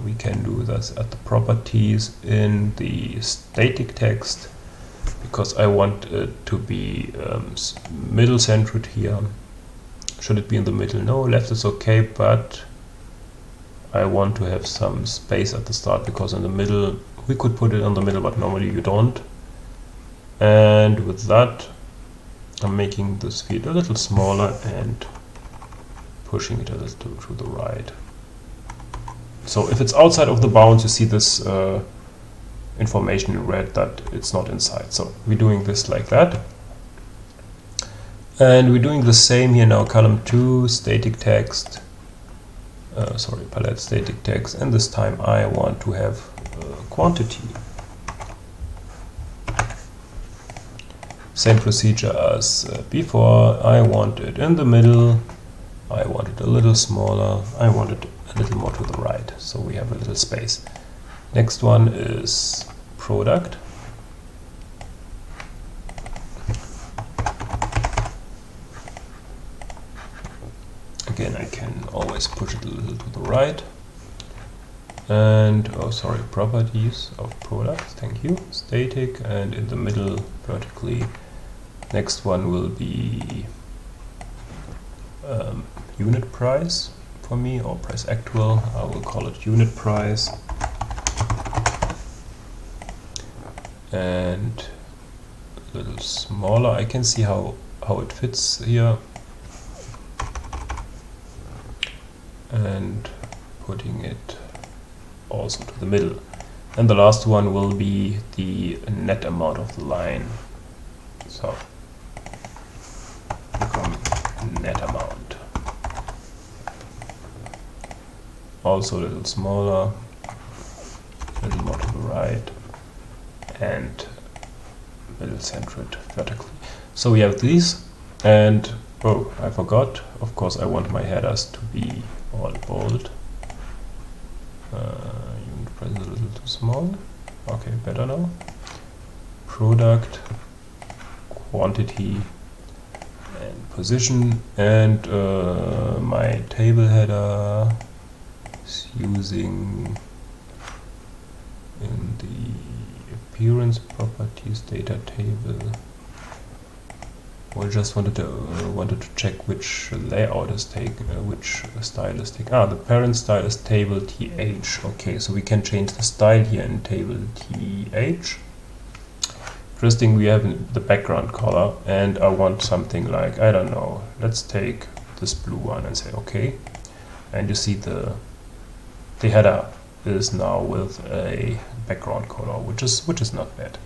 we can do this at the properties in the static text, because I want it to be middle centered here. Should it be in the middle? No, left is okay, but I want to have some space at the start, because in the middle, we could put it in the middle, but normally you don't. And with that, I'm making this field a little smaller and pushing it a little to the right. So if it's outside of the bounds, you see this information in red that it's not inside. So we're doing this like that. And we're doing the same here now, column 2, static text, palette static text, and this time I want to have quantity. Same procedure as before. I want it in the middle, I want it a little smaller, I want it a little more to the right, so we have a little space. Next one is product. Again, I can always push it a little to the right. And, properties of product, thank you, static, and in the middle, vertically. Next one will be unit price for me, or price actual. I will call it unit price. And a little smaller. I can see how it fits here. And putting it also to the middle. And the last one will be the net amount of the line. So become net amount. Also a little smaller, a little more to the right, and middle centered vertically. So we have these, and oh, I forgot, of course I want my headers to be all bold. Unit price is a little too small. Okay, better now. Product, quantity, and position, and my table header is using in the appearance properties data table. I just wanted to check which layout is taken, which style is taken. The parent style is table th. Okay, so we can change the style here in table th. Interesting, we have the background color, and I want something like, I don't know, let's take this blue one and say okay. And you see the header is now with a background color, which is not bad.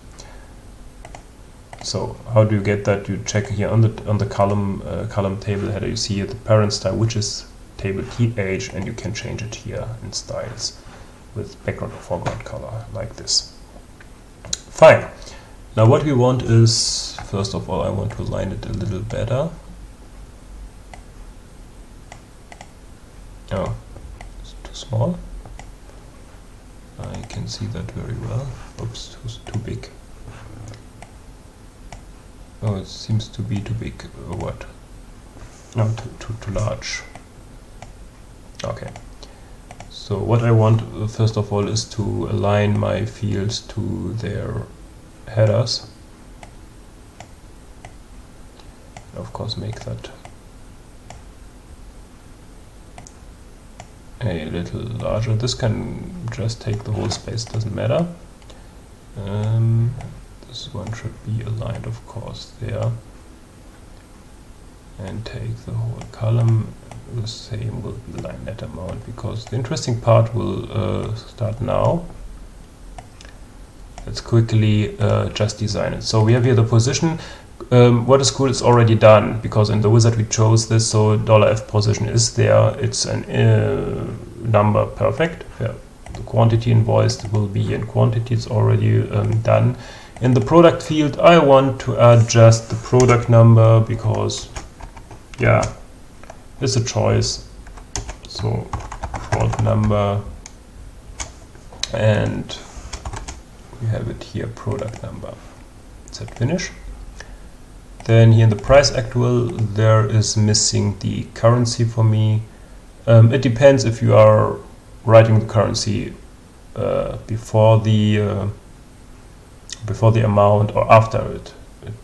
So how do you get that? You check here on the column table header. You see here the parent style, which is table th, and you can change it here in styles with background or foreground color like this. Fine. Now what we want is, first of all, I want to align it a little better. Oh, it's too small. I can see that very well. Oops, too big. Oh, it seems to be too big. What? No, too large. Okay. So what I want, first of all, is to align my fields to their headers. Of course, make that a little larger. This can just take the whole space, doesn't matter. This one should be aligned, of course, there. And take the whole column. The same will be line net amount, because the interesting part will start now. Let's quickly just design it. So we have here the position. What is cool, it's already done, because in the wizard we chose this, so $f position is there. It's an number, perfect. Yeah. The quantity invoiced will be in quantity, it's already done. In the product field, I want to add just the product number, because, yeah, it's a choice. So, prod number, and we have it here, product number. Set finish. Then here in the price actual, there is missing the currency for me. It depends if you are writing the currency before the amount or after it.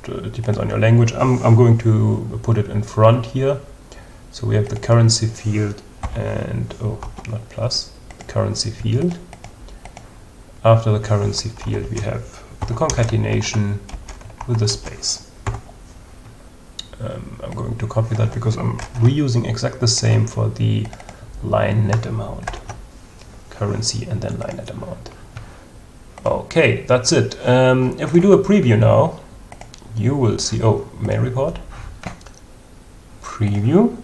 It depends on your language. I'm going to put it in front here. So we have the currency field and, oh, not plus, the currency field. After the currency field, we have the concatenation with the space. I'm going to copy that because I'm reusing exactly the same for the line net amount. Currency and then line net amount. Okay, that's it. If we do a preview now, you will see, oh, main report, preview,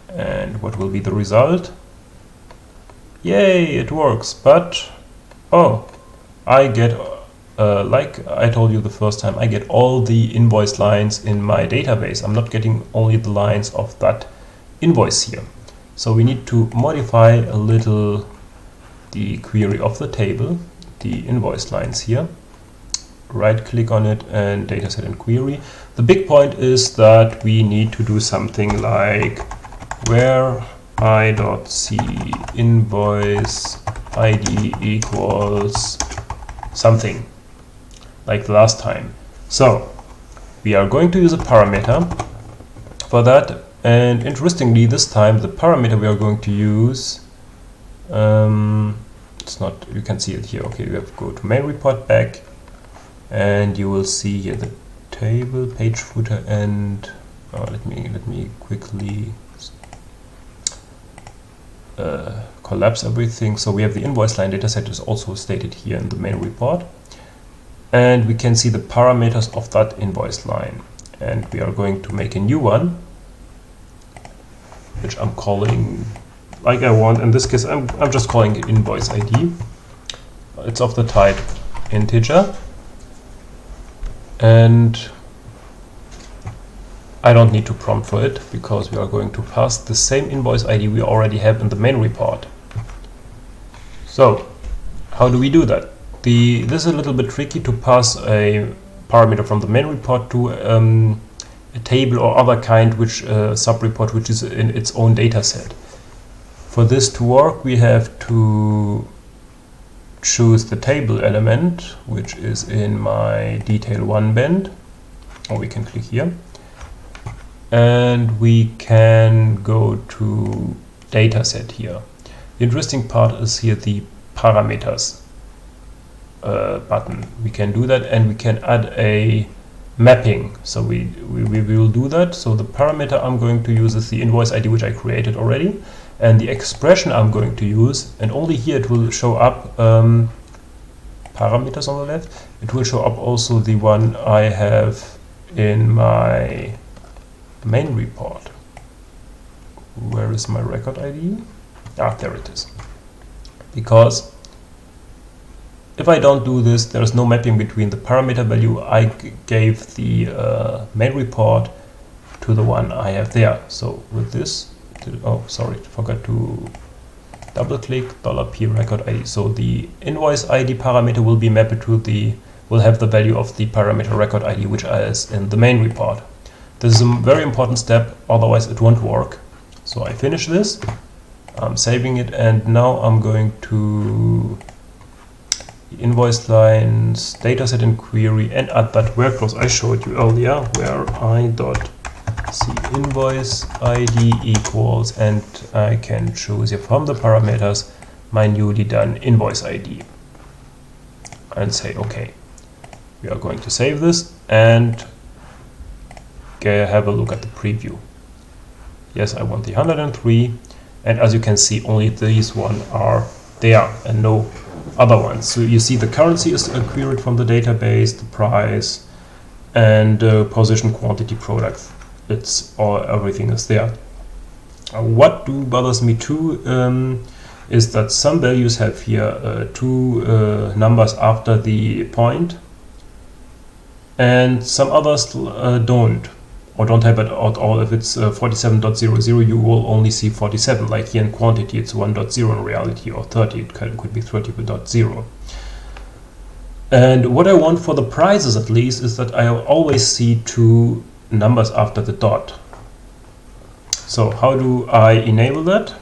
and what will be the result? Yay, it works, but, oh, I get, like I told you the first time, I get all the invoice lines in my database. I'm not getting only the lines of that invoice here. So we need to modify a little the query of the table, the invoice lines here. Right click on it and dataset and query. The big point is that we need to do something like where I.c invoice ID equals something like the last time. So we are going to use a parameter for that, and interestingly this time the parameter we are going to use, it's not, you can see it here. Okay, we have to go to main report back, and you will see here the table, page footer, and let me quickly collapse everything. So we have the invoice line dataset is also stated here in the main report, and we can see the parameters of that invoice line, and we are going to make a new one, which I'm calling like I want. In this case, I'm just calling it invoice ID. It's of the type integer, and I don't need to prompt for it because we are going to pass the same invoice ID we already have in the main report. So how do we do that? This is a little bit tricky to pass a parameter from the main report to a table or other kind, which sub-report which is in its own data set. For this to work, we have to choose the table element, which is in my detail 1 band, or we can click here, and we can go to dataset here. The interesting part is here the parameters button. We can do that, and we can add a mapping. So we will do that. So the parameter I'm going to use is the invoice ID, which I created already, and the expression I'm going to use, and only here it will show up parameters on the left, it will show up also the one I have in my main report. Where is my record ID? Ah, there it is. Because if I don't do this, there is no mapping between the parameter value I gave the main report to the one I have there. So with this, oh sorry, forgot to double click $p record ID. So the invoice ID parameter will be mapped to will have the value of the parameter record ID, which is in the main report. This is a very important step, otherwise it won't work. So I finish this, I'm saving it, and now I'm going to the invoice lines, dataset and query, and add that workflows I showed you earlier, where I.see invoice ID equals, and I can choose here from the parameters my newly done invoice ID and say OK. We are going to save this and have a look at the preview. Yes, I want the 103, and as you can see, only these one are there and no other ones. So you see the currency is queried from the database, the price, and position, quantity, product. It's all, everything is there. What bothers me too is that some values have here two numbers after the point, and some others don't, or don't have it at all. If it's 47.00, you will only see 47. Like here in quantity, it's 1.0 in reality, or 30. It could be 30.0. And what I want for the prices, at least, is that I always see two numbers after the dot. So how do I enable that?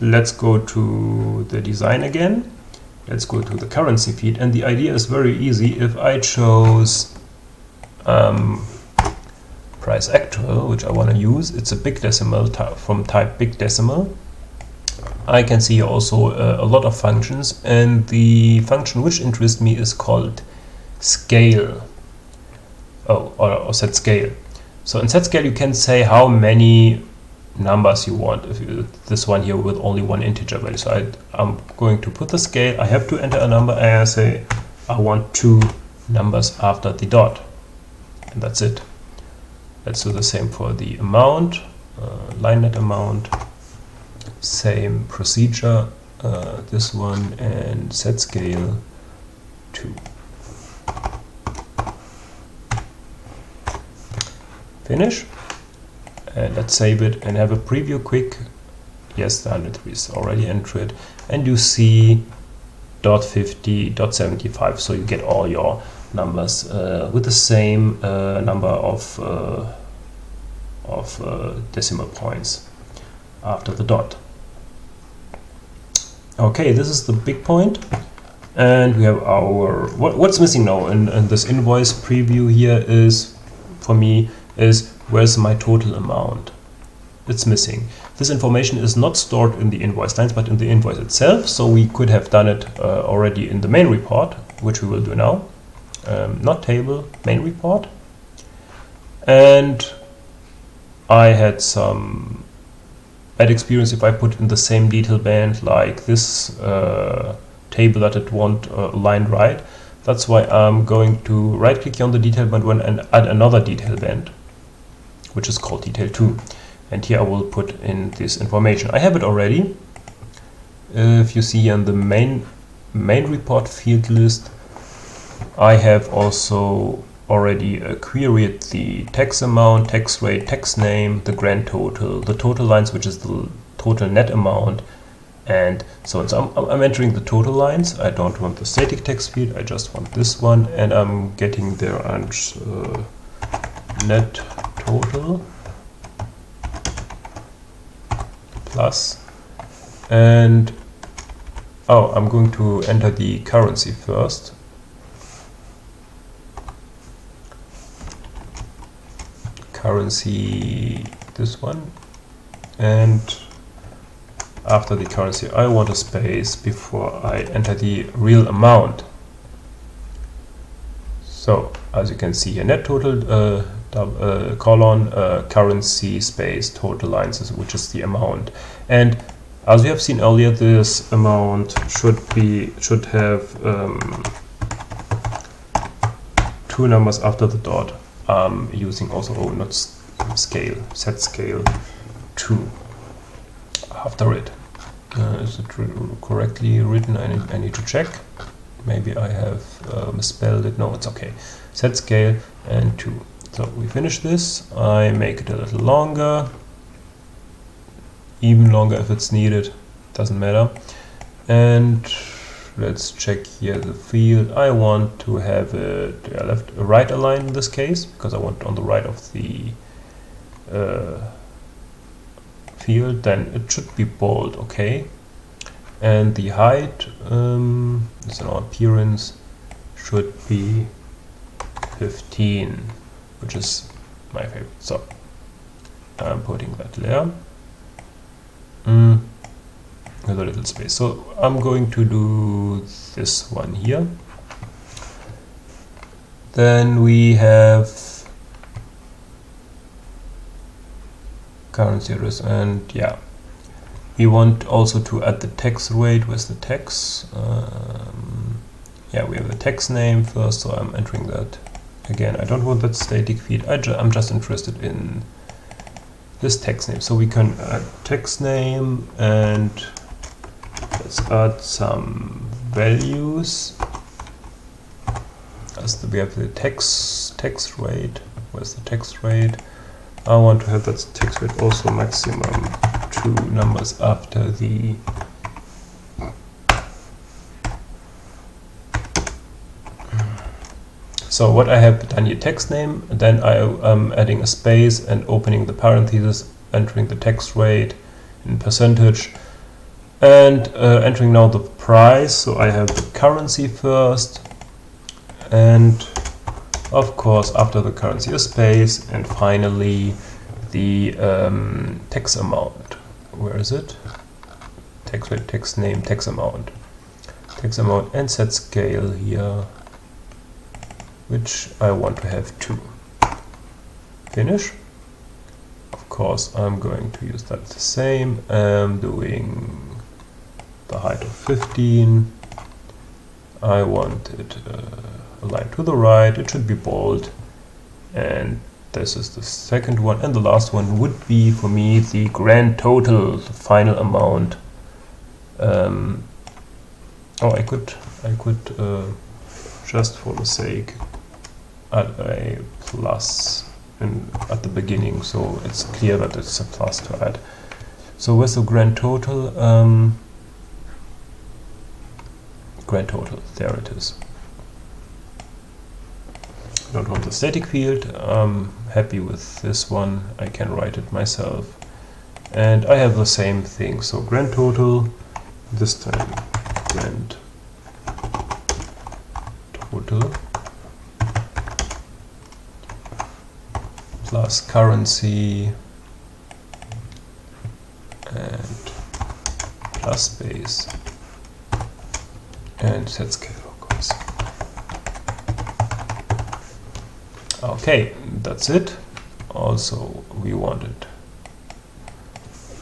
Let's go to the design again. Let's go to the currency feed, and the idea is very easy. If I chose price actual, which I want to use, it's a big decimal from type big decimal. I can see also a lot of functions, and the function which interests me is called scale. Or set scale. So in set scale you can say how many numbers you want. If this one here with only one integer value. So I'm going to put the scale. I have to enter a number, and I say I want two numbers after the dot, and that's it. Let's do the same for the amount, line net amount, same procedure, this one, and set scale 2. Finish, and let's save it and have a preview quick. Yes, the 103 is already entered, and you see .50, .75, so you get all your numbers with the same number of decimal points after the dot. Okay, this is the big point, and we have our what's missing now in this invoice preview here is, for me, is where's my total amount. It's missing. This information is not stored in the invoice lines but in the invoice itself, so we could have done it already in the main report, which we will do now. Not table, main report. And I had some bad experience if I put in the same detail band like this table that it won't align right. That's why I'm going to right click on the detail band one and add another detail band, which is called detail 2. And here I will put in this information. I have it already. If you see on the main report field list, I have also already queried the tax amount, tax rate, tax name, the grand total, the total lines, which is the total net amount, and so on. So I'm entering the total lines. I don't want the static text field, I just want this one, and I'm getting there net total plus, and I'm going to enter the currency first. Currency, this one, and after the currency I want a space before I enter the real amount. So as you can see here, net total colon currency space total lines, which is the amount. And as we have seen earlier, this amount should have two numbers after the dot. Using also not scale, set scale 2 after it. Is it correctly written? I need to check. Maybe I have misspelled it. No, it's okay. Set scale and 2. So we finish this. I make it a little longer, even longer if it's needed. Doesn't matter. And let's check here the field. I want to have it right aligned in this case, because I want it on the right of the field. Then it should be bold, okay. And the height, it's in our appearance, should be 15, which is my favorite. So I'm putting that there. With a little space. So I'm going to do this one here. Then we have currency address, and yeah, we want also to add the text rate. Where's the text? Yeah, we have the text name first, so I'm entering that. Again, I don't want that static field. I'm just interested in this text name. So we can add text name, and let's add some values. We have the text rate. Where's the text rate? I want to have that text rate also maximum 2 numbers after the So what I have done here, text name, and then I am adding a space and opening the parentheses, entering the text rate in percentage, and entering now the price. So I have the currency first, and of course after the currency a space, and finally the text amount. Where is it? Text rate, text name, text amount, and set scale here, which I want to have 2. Finish. Of course, I'm going to use that the same. I'm doing the height of 15. I want it aligned to the right. It should be bold. And this is the second one. And the last one would be, for me, the grand total, the final amount. I could just for the sake add a plus at the beginning, so it's clear that it's a plus to add. So where's the grand total? Grand total, there it is. I don't want the static field. I'm happy with this one. I can write it myself. And I have the same thing. So grand total, this time grand total plus currency and plus space and set scale, of course. Okay, that's it. Also, we wanted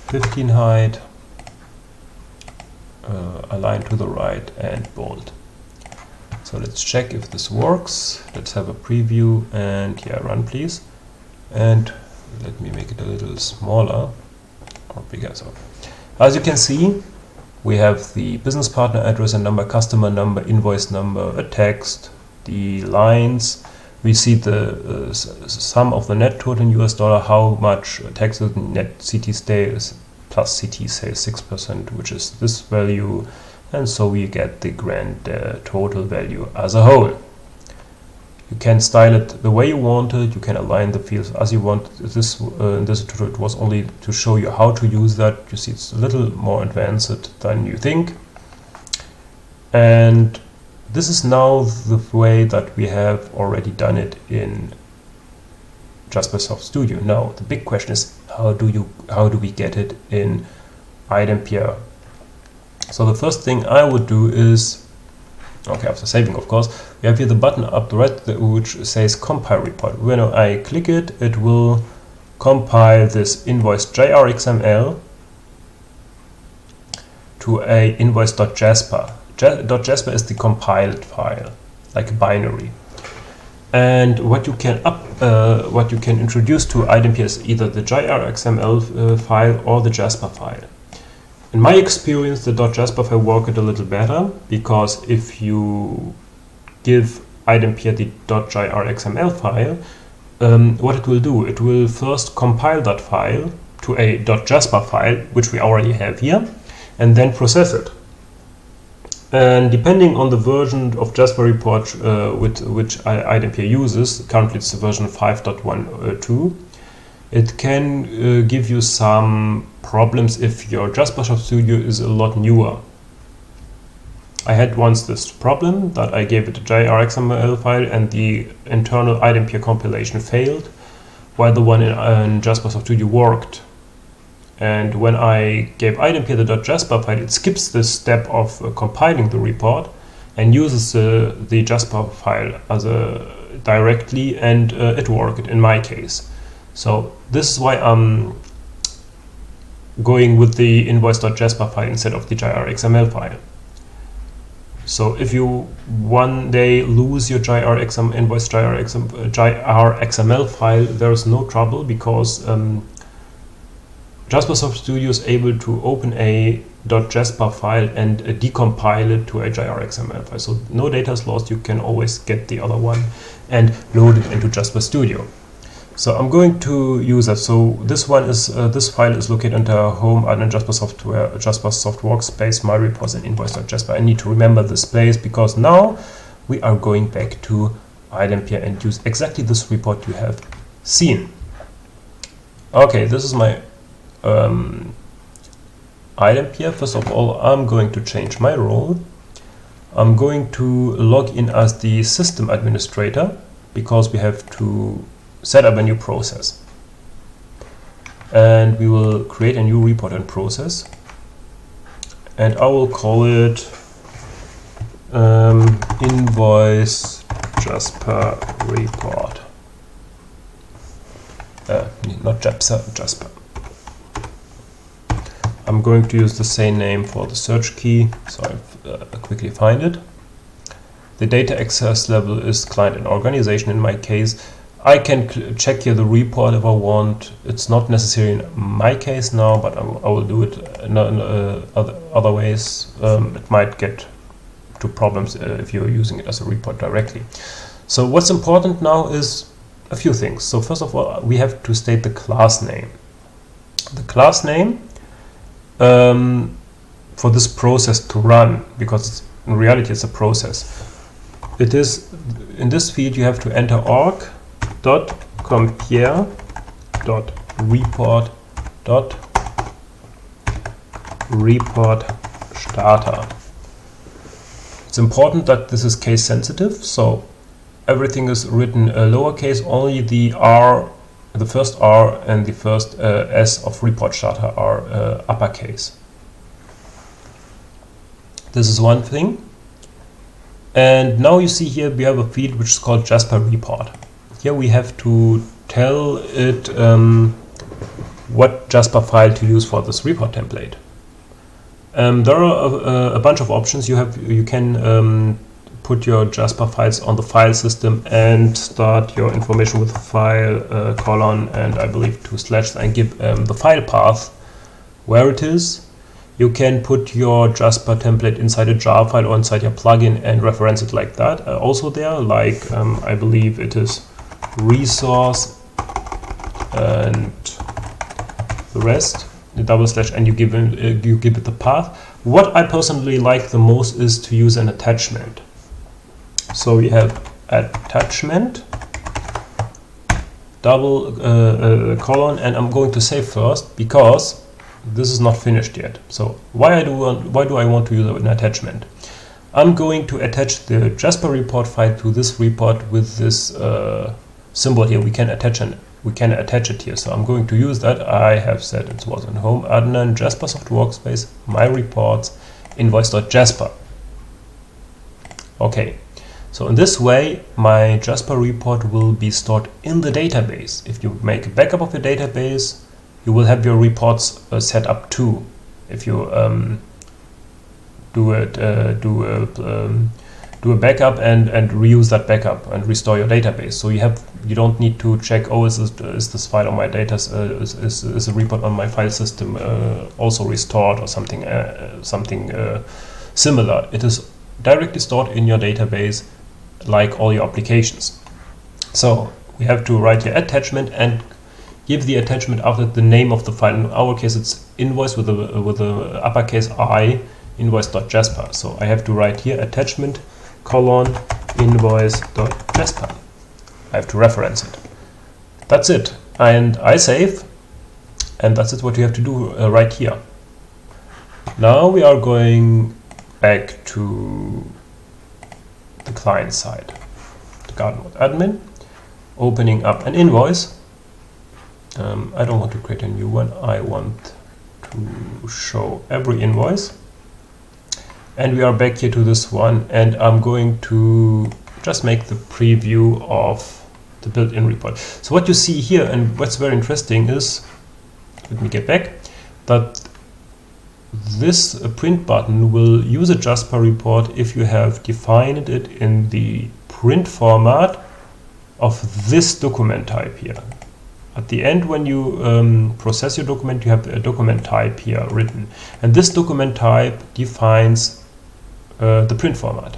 15 height, align to the right, and bold. So let's check if this works. Let's have a preview, and yeah, run please. And let me make it a little smaller or bigger. So as you can see, we have the business partner address and number, customer number, invoice number, a text, the lines. We see the sum of the net total in US dollar, how much tax net CT sales plus CT sales 6%, which is this value, and so we get the grand total value as a whole. You can style it the way you want it. You can align the fields as you want. This in this tutorial it was only to show you how to use that. You see, it's a little more advanced than you think. And this is now the way that we have already done it in Jaspersoft Studio. Now the big question is, how do we get it in iDempiere? So the first thing I would do is, okay, after saving, of course, we have here the button up the right, which says compile report. When I click it, it will compile this invoice JRXML to a invoice.jasper. .jasper is the compiled file, like a binary. And what you can introduce to iDempiere is either the JR.xml file or the Jasper file. In my experience, the .jasper file worked a little better, because if you give iDempiere the .jr.xml file, what it will do, it will first compile that file to a .jasper file, which we already have here, and then process it. And depending on the version of Jasper report with which iDempiere uses, currently it's the version 5.12, it can give you some problems if your Jaspersoft Studio is a lot newer. I had once this problem that I gave it a JR.xml file and the internal iDempiere compilation failed, while the one in Jaspersoft Studio worked. And when I gave iDempiere the .jasper file, it skips this step of compiling the report and uses the Jasper file as directly, and it worked in my case. So this is why I'm going with the invoice.jasper file instead of the JR.xml file. So if you one day lose your JR.xml file, there is no trouble, because Jaspersoft Studio is able to open a .jasper file and decompile it to a JR.xml file. So no data is lost, you can always get the other one and load it into Jasper Studio. So I'm going to use that. So this one is this file is located under Home, Admin, Jaspersoft Workspace, My Reports, and Invoice.jasper. I need to remember this place, because now we are going back to iDempiere and use exactly this report you have seen. Okay, this is my iDempiere. First of all, I'm going to change my role. I'm going to log in as the system administrator, because we have to set up a new process. And we will create a new report and process. And I will call it Invoice Jasper Report. Not Jasper. I'm going to use the same name for the search key, so I quickly find it. The data access level is client and organization in my case. I can check here the report if I want. It's not necessary in my case now, but I will do it in other ways. It might get to problems if you're using it as a report directly. So what's important now is a few things. So first of all, we have to state the class name. The class name for this process to run, because in reality it's a process. It is, in this field you have to enter org.compare.report.report starter. It's important that this is case sensitive, so everything is written lowercase, only the R, the first R and the first S of report starter are uppercase. This is one thing. And now you see here we have a field which is called Jasper report. Here we have to tell it what Jasper file to use for this report template. There are a bunch of options. You can put your Jasper files on the file system and start your information with file colon and I believe 2/ and give the file path where it is. You can put your Jasper template inside a jar file or inside your plugin and reference it like that. Also there, like I believe it is resource and the rest, the /, and you give it the path. What I personally like the most is to use an attachment. So we have attachment colon, and I'm going to save first because this is not finished yet. So why do I want to use an attachment? I'm going to attach the Jasper report file to this report with this symbol here. We can attach it here. So I'm going to use that. I have said it was in Home, Admin, Jaspersoft Workspace, My Reports, Invoice.jasper. Okay. So in this way, my Jasper report will be stored in the database. If you make a backup of your database, you will have your reports set up too. If you do a backup and reuse that backup and restore your database. So you don't need to check, oh, is this file on my data, is a report on my file system also restored or something similar. It is directly stored in your database like all your applications. So we have to write your attachment and give the attachment after the name of the file. In our case, it's invoice with a uppercase I, invoice.jasper. So I have to write here attachment : invoice.jasper. I have to reference it. That's it. And I save. And that's it what you have to do right here. Now we are going back to the client side, the garden mode admin, opening up an invoice. I don't want to create a new one. I want to show every invoice. And we are back here to this one, and I'm going to just make the preview of the built-in report. So what you see here, and what's very interesting is, let me get back, that this print button will use a Jasper report if you have defined it in the print format of this document type here. At the end, when you process your document, you have a document type here written. And this document type defines the print format.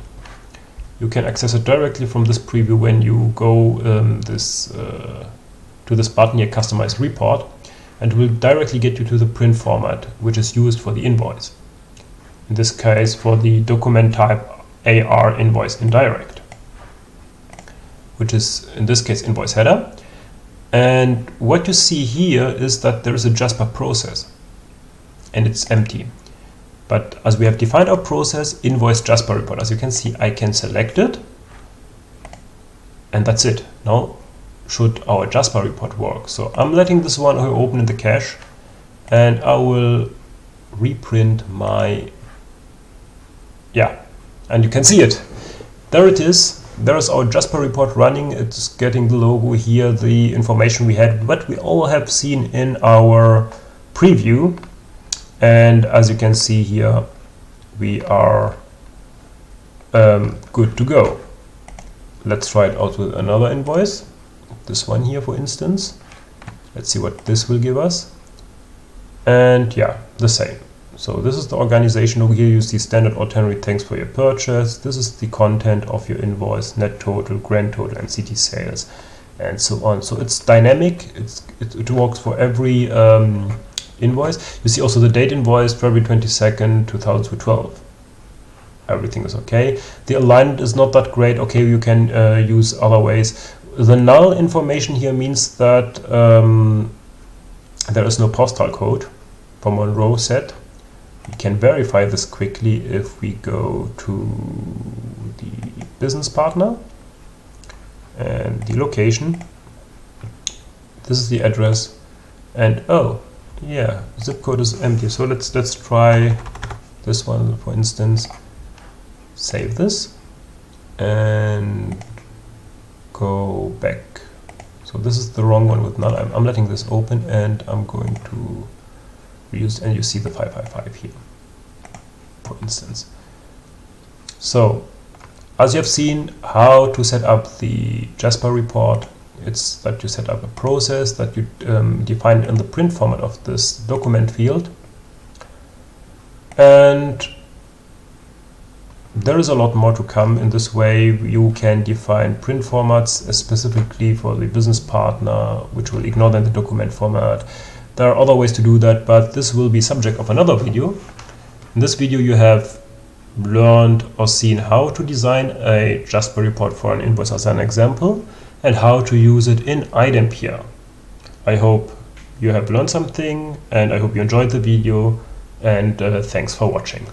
You can access it directly from this preview when you go to this button here, Customize Report, and will directly get you to the print format, which is used for the invoice. In this case, for the document type AR invoice indirect, which is in this case invoice header. And what you see here is that there is a Jasper process and it's empty. But as we have defined our process, invoice Jasper report, as you can see, I can select it and that's it. Now, should our Jasper report work? So I'm letting this one open in the cache and I will reprint my, and you can see it. There it is. There is our Jasper report running. It's getting the logo here, the information we had, what we all have seen in our preview. And as you can see here, we are good to go. Let's try it out with another invoice. This one here, for instance. Let's see what this will give us. And yeah, the same. So this is the organization. Over here you see standard ordinary, thanks for your purchase. This is the content of your invoice, net total, grand total, and CT sales, and so on. So it's dynamic. It works for every invoice. You see also the date invoice, February 22nd, 2012. Everything is okay. The alignment is not that great. Okay, you can use other ways. The null information here means that there is no postal code for Monroe set. We can verify this quickly if we go to the business partner and the location. This is the address, and oh yeah, zip code is empty. So let's try this one, for instance. Save this and go back. So this is the wrong one with null. I'm letting this open and I'm going to reuse, and you see the 555 here, for instance. So as you have seen how to set up the Jasper report, it's that you set up a process that you define in the print format of this document field. And there is a lot more to come. In this way you can define print formats specifically for the business partner, which will ignore then the document format. There are other ways to do that, but this will be subject of another video. In this video you have learned or seen how to design a Jasper report for an invoice as an example, and how to use it in iDempiere. I hope you have learned something, and I hope you enjoyed the video, and thanks for watching.